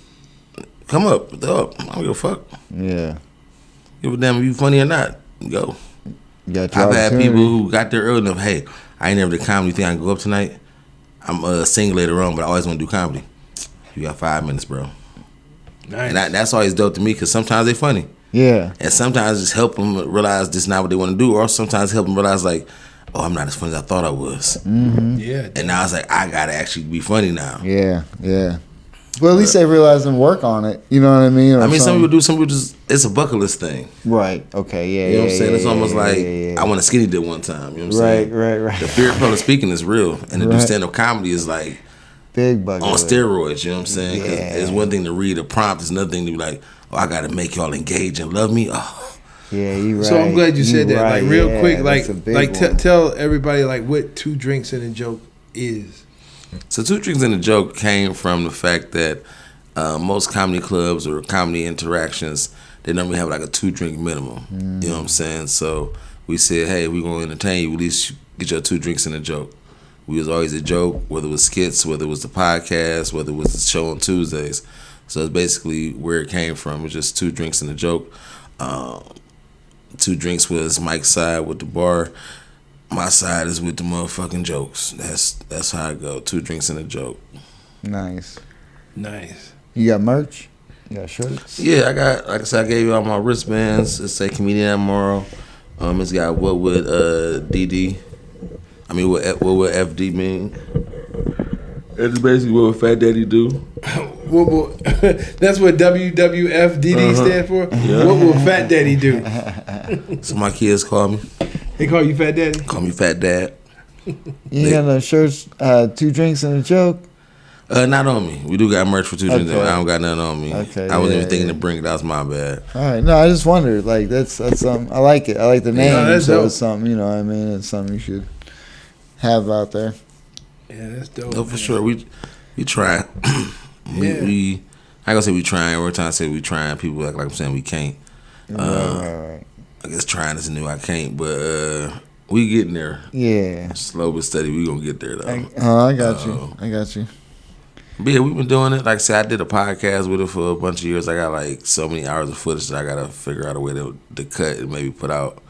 Come up, I don't give a fuck. Yeah. Give a damn if you funny or not. Go. You got your I've had opportunity. people who got there early enough. Hey, I ain't never did comedy. You think I can go up tonight? I'm single later on, but I always want to do comedy. You got 5 minutes, bro. Nice. And that's always dope to me because sometimes they funny. Yeah. And sometimes just help them realize this is not what they want to do, or sometimes help them realize like, oh, I'm not as funny as I thought I was. Mm-hmm. Yeah. And now it's like, I got to actually be funny now. Yeah. Yeah. Well, at least they realize and work on it. You know what I mean? Or I mean, some something. people do, some people just, it's a bucket list thing. Right. Okay. Yeah. You know what I'm saying? It's almost like, yeah. I want a skinny dip one time. You know what I'm saying? Right. The fear of public speaking is real. And to do Right. stand-up comedy is like Big bucket. on list. steroids, you know what I'm saying? 'Cause Yeah. it's one thing to read a prompt, it's another thing to be like, oh, I got to make y'all engage and love me. Oh, Yeah, you right. So I'm glad you said that. right. Like real Yeah, quick, that's a big one. tell everybody like what 2 drinks and a joke is. So 2 drinks and a joke came from the fact that most comedy clubs or comedy interactions, they normally have like a 2 drink minimum. You know what I'm saying? So we said, hey, we're going to entertain you. At least get your 2 drinks and a joke. We was always a joke, whether it was skits, whether it was the podcast, whether it was the show on Tuesdays. So it's basically where it came from. It's just 2 drinks and a joke. 2 drinks was Mike's side with the bar. My side is with the motherfucking jokes. That's how I go. 2 drinks and a joke. Nice. You got merch? You got shirts? Yeah, I got, like I said, I gave you all my wristbands. It say comedian Ant Morrow. It's got what would DD. I mean, what would FD mean? It's basically what Fat Daddy do. That's what WWFDD stand for? Yeah. What will Fat Daddy do? So my kids call me. They call you Fat Daddy? Call me Fat Dad. You got no shirts, 2 drinks and a joke? Not on me. We do got merch for 2 drinks. I don't got nothing on me. Okay, I wasn't even thinking to bring it. That was my bad. All right. No, I just wondered. Like, that's something. I like it. I like the name. that's so dope. it's something, you know what I mean? It's something you should have out there. Yeah, that's dope. No, for sure. We try. we I ain't gonna say we trying. Every time I say we trying, people act like I'm saying we can't. Right. I guess trying is a new I can't, but we getting there. Yeah. Slow but steady, we gonna get there though. I got you. But yeah, we've been doing it. Like I said, I did a podcast with it for a bunch of years. I got like so many hours of footage that I gotta figure out a way to cut and maybe put out.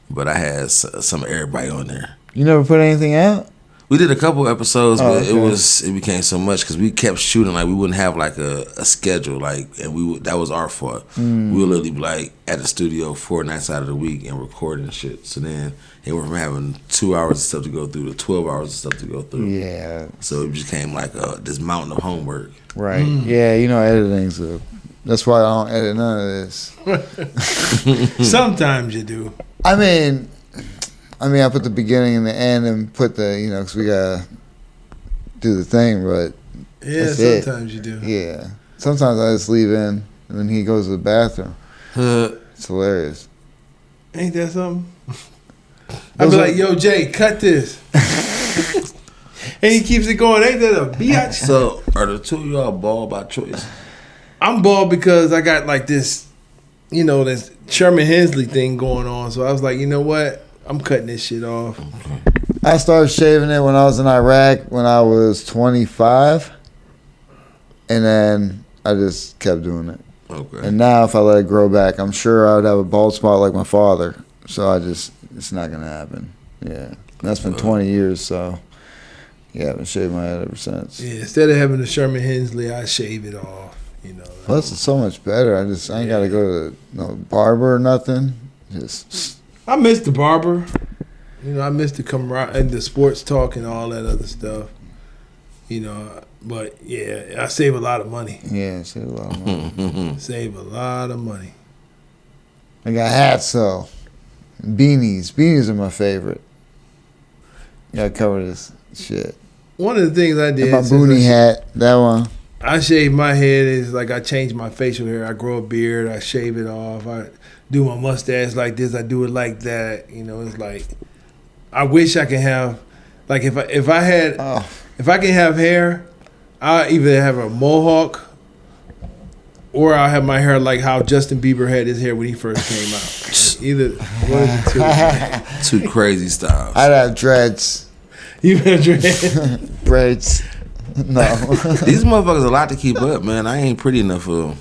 But I had some of everybody on there. You never put anything out? We did a couple episodes, but okay. it became so much because we kept shooting. Like we wouldn't have like a schedule, like, and that was our fault. We would literally be like at the studio 4 nights out of the week and recording shit. So then it went from having 2 hours of stuff to go through to 12 hours of stuff to go through. Yeah. So it became like this mountain of homework. Right. Yeah, you know, editing's that's why I don't edit none of this. Sometimes you do. I mean, I put the beginning and the end and put the, you know, because we gotta do the thing, but yeah, sometimes you do. Yeah, sometimes I just leave in, and then he goes to the bathroom. It's hilarious. Ain't that something? I'd be like, yo, Jay, cut this. And he keeps it going. Ain't that a biatch? So, are the 2 of y'all bald by choice? I'm bald because I got like this, you know, this Sherman Hensley thing going on. So I was like, you know what? I'm cutting this shit off. I started shaving it when I was in Iraq when I was 25, and then I just kept doing it. Okay. And now if I let it grow back, I'm sure I would have a bald spot like my father. So it's not gonna happen. Yeah, and that's been 20 years. So yeah, I've been shaving my head ever since. Yeah, instead of having a Sherman Hensley, I shave it off. You know. Plus, it's so much better. I ain't gotta go to no barber or nothing. Just. I miss the barber. You know, I miss the camaraderie and the sports talk and all that other stuff. You know, but yeah, I save a lot of money. Yeah, save a lot of money. Save a lot of money. I got hats though. Beanies. Beanies are my favorite. Gotta cover this shit. One of the things I did. And my boonie hat, that one. I shave my head is like I change my facial hair. I grow a beard. I shave it off. I do my mustache like this. I do it like that. You know, it's like I wish I could have, like if I can have hair, I either have a mohawk or I'll have my hair like how Justin Bieber had his hair when he first came out. Either one of the two crazy styles. I'd have dreads. You have dreads? Braids. No. These motherfuckers a lot to keep up, man. I ain't pretty enough for them.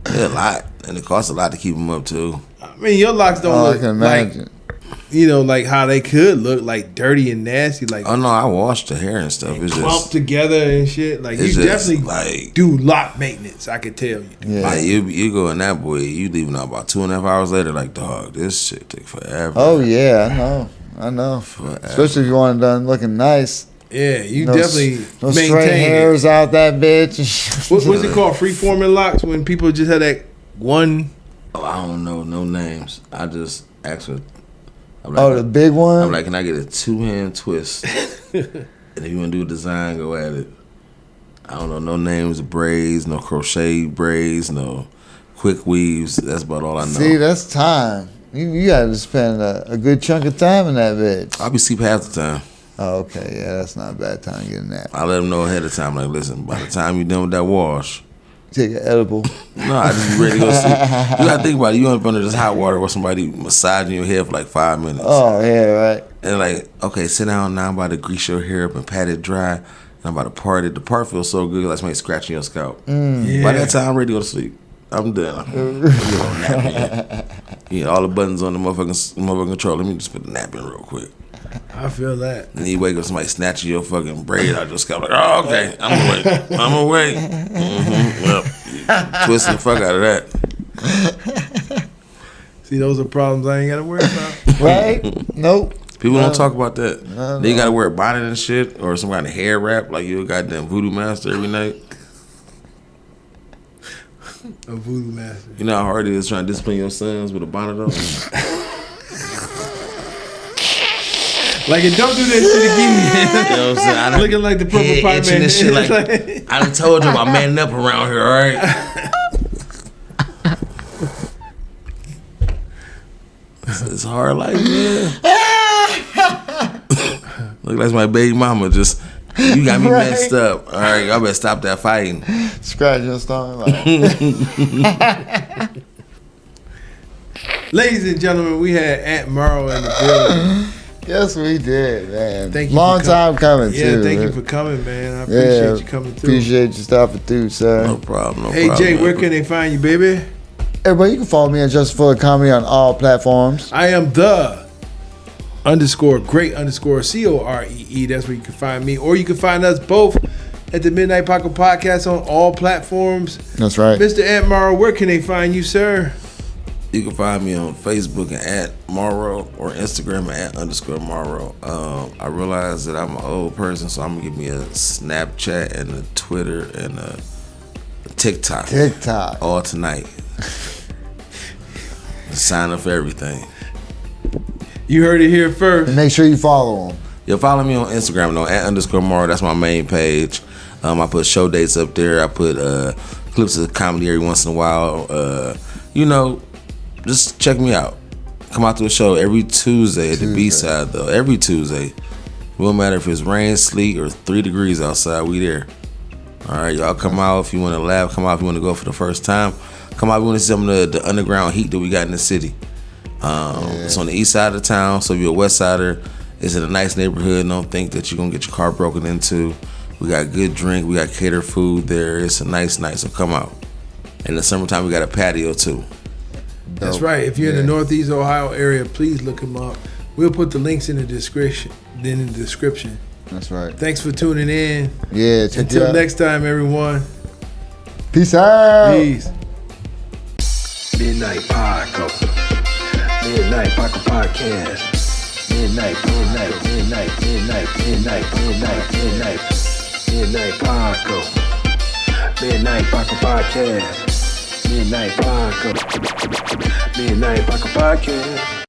They're a lot, and it costs a lot to keep them up too. I mean, your locks don't look I can imagine. like, you know, like how they could look, like dirty and nasty. Like, oh no, I washed the hair and stuff. It's clumped just together and shit. Like you definitely like do lock maintenance. I could tell you. Yeah. Like you go in that boy, you leaving out about 2.5 hours later. Like dog, this shit take forever. Oh yeah, I know. Forever. Especially if you want it done looking nice. Yeah, you definitely no maintain straight hairs out that bitch. What's it called? Free-forming locks when people just had that one. Oh, I don't know no names. I just asked her. Like, the big one? I'm like, can I get a 2-hand twist? And if you want to do a design, go at it. I don't know no names of braids, no crochet braids, no quick weaves. That's about all I know. See, that's time. You got to spend a good chunk of time in that bitch. I'll be asleep half the time. Oh, okay. Yeah, that's not a bad time getting that. I let them know ahead of time. Like, listen, by the time you're done with that wash, take an edible. No, I just be ready to go sleep. You gotta think about it. You up under this hot water with somebody massaging your hair for like 5 minutes. Oh yeah, right. And like, okay, sit down now. I'm about to grease your hair up and pat it dry. I'm about to party. The part feels so good, like somebody scratching your scalp. Yeah. By that time, I'm ready to go to sleep. I'm done. I'm gonna nap in. Yeah, all the buttons on the motherfucking control. Let me just put the nap in real quick. I feel that. And then you wake up, somebody snatching your fucking braid out your scalp. Like, oh, okay, I'm awake. Well, twist the fuck out of that. See, those are problems I ain't got to worry about. Right? Nope. People don't talk about that. No, Then you gotta wear a bonnet and shit, or some kind of hair wrap, like you a goddamn voodoo master every night. A voodoo master. You know how hard it is trying to discipline your sons with a bonnet on? Like, and don't do that shit again. You know what I'm saying? I done Looking like the purple head pipe itching man. and shit. Like, I done told you I'm manning up around here, all right? It's hard life, man. Look like my baby mama just, you got me Right. messed up. All right, y'all better stop that fighting. Scratch your stomach. Like, Ladies and gentlemen, we had Ant Morrow in the building. yes, we did, man. Thank you Long for time coming, Yeah, too. thank you for coming, man. I appreciate you coming through. Appreciate you stopping through, sir. No problem, Hey, Jay, man. where can they find you, baby? Everybody, you can follow me at Justin Fuller Comedy on all platforms. I am the _great_COREE. That's where you can find me. Or you can find us both at the Midnight Paco Podcast on all platforms. That's right. Mr. Ant Morrow, where can they find you, sir? You can find me on Facebook at Ant Morrow or Instagram at @_Morrow. I realize that I'm an old person, so I'm gonna give me a Snapchat and a Twitter and a TikTok. TikTok. All tonight. Sign up for everything. You heard it here first. And make sure you follow them. Yo, follow me on Instagram though, @_Morrow. That's my main page. I put show dates up there. I put clips of comedy every once in a while. You know, just check me out. Come out to a show every Tuesday at the B-side though. Every Tuesday. It won't matter if it's rain, sleet, or 3 degrees outside. We there. All right, y'all come out if you want to laugh. Come out if you want to go for the first time. Come out if you want to see some of the underground heat that we got in the city. It's on the east side of town, so if you're a west sider, it's in a nice neighborhood. Don't think that you're going to get your car broken into. We got good drink. We got catered food there. It's a nice night, so come out. In the summertime, we got a patio too. That's right. If you're in the Northeast Ohio area, please look them up. We'll put the links in the description. That's right. Thanks for tuning in. Yeah, check it Until out. next time, everyone. Peace out. Peace. Midnight Paco. Midnight Paco Podcast. Midnight Paco. Midnight Paco Podcast. Midnight Paco. Midnight Paco Podcast.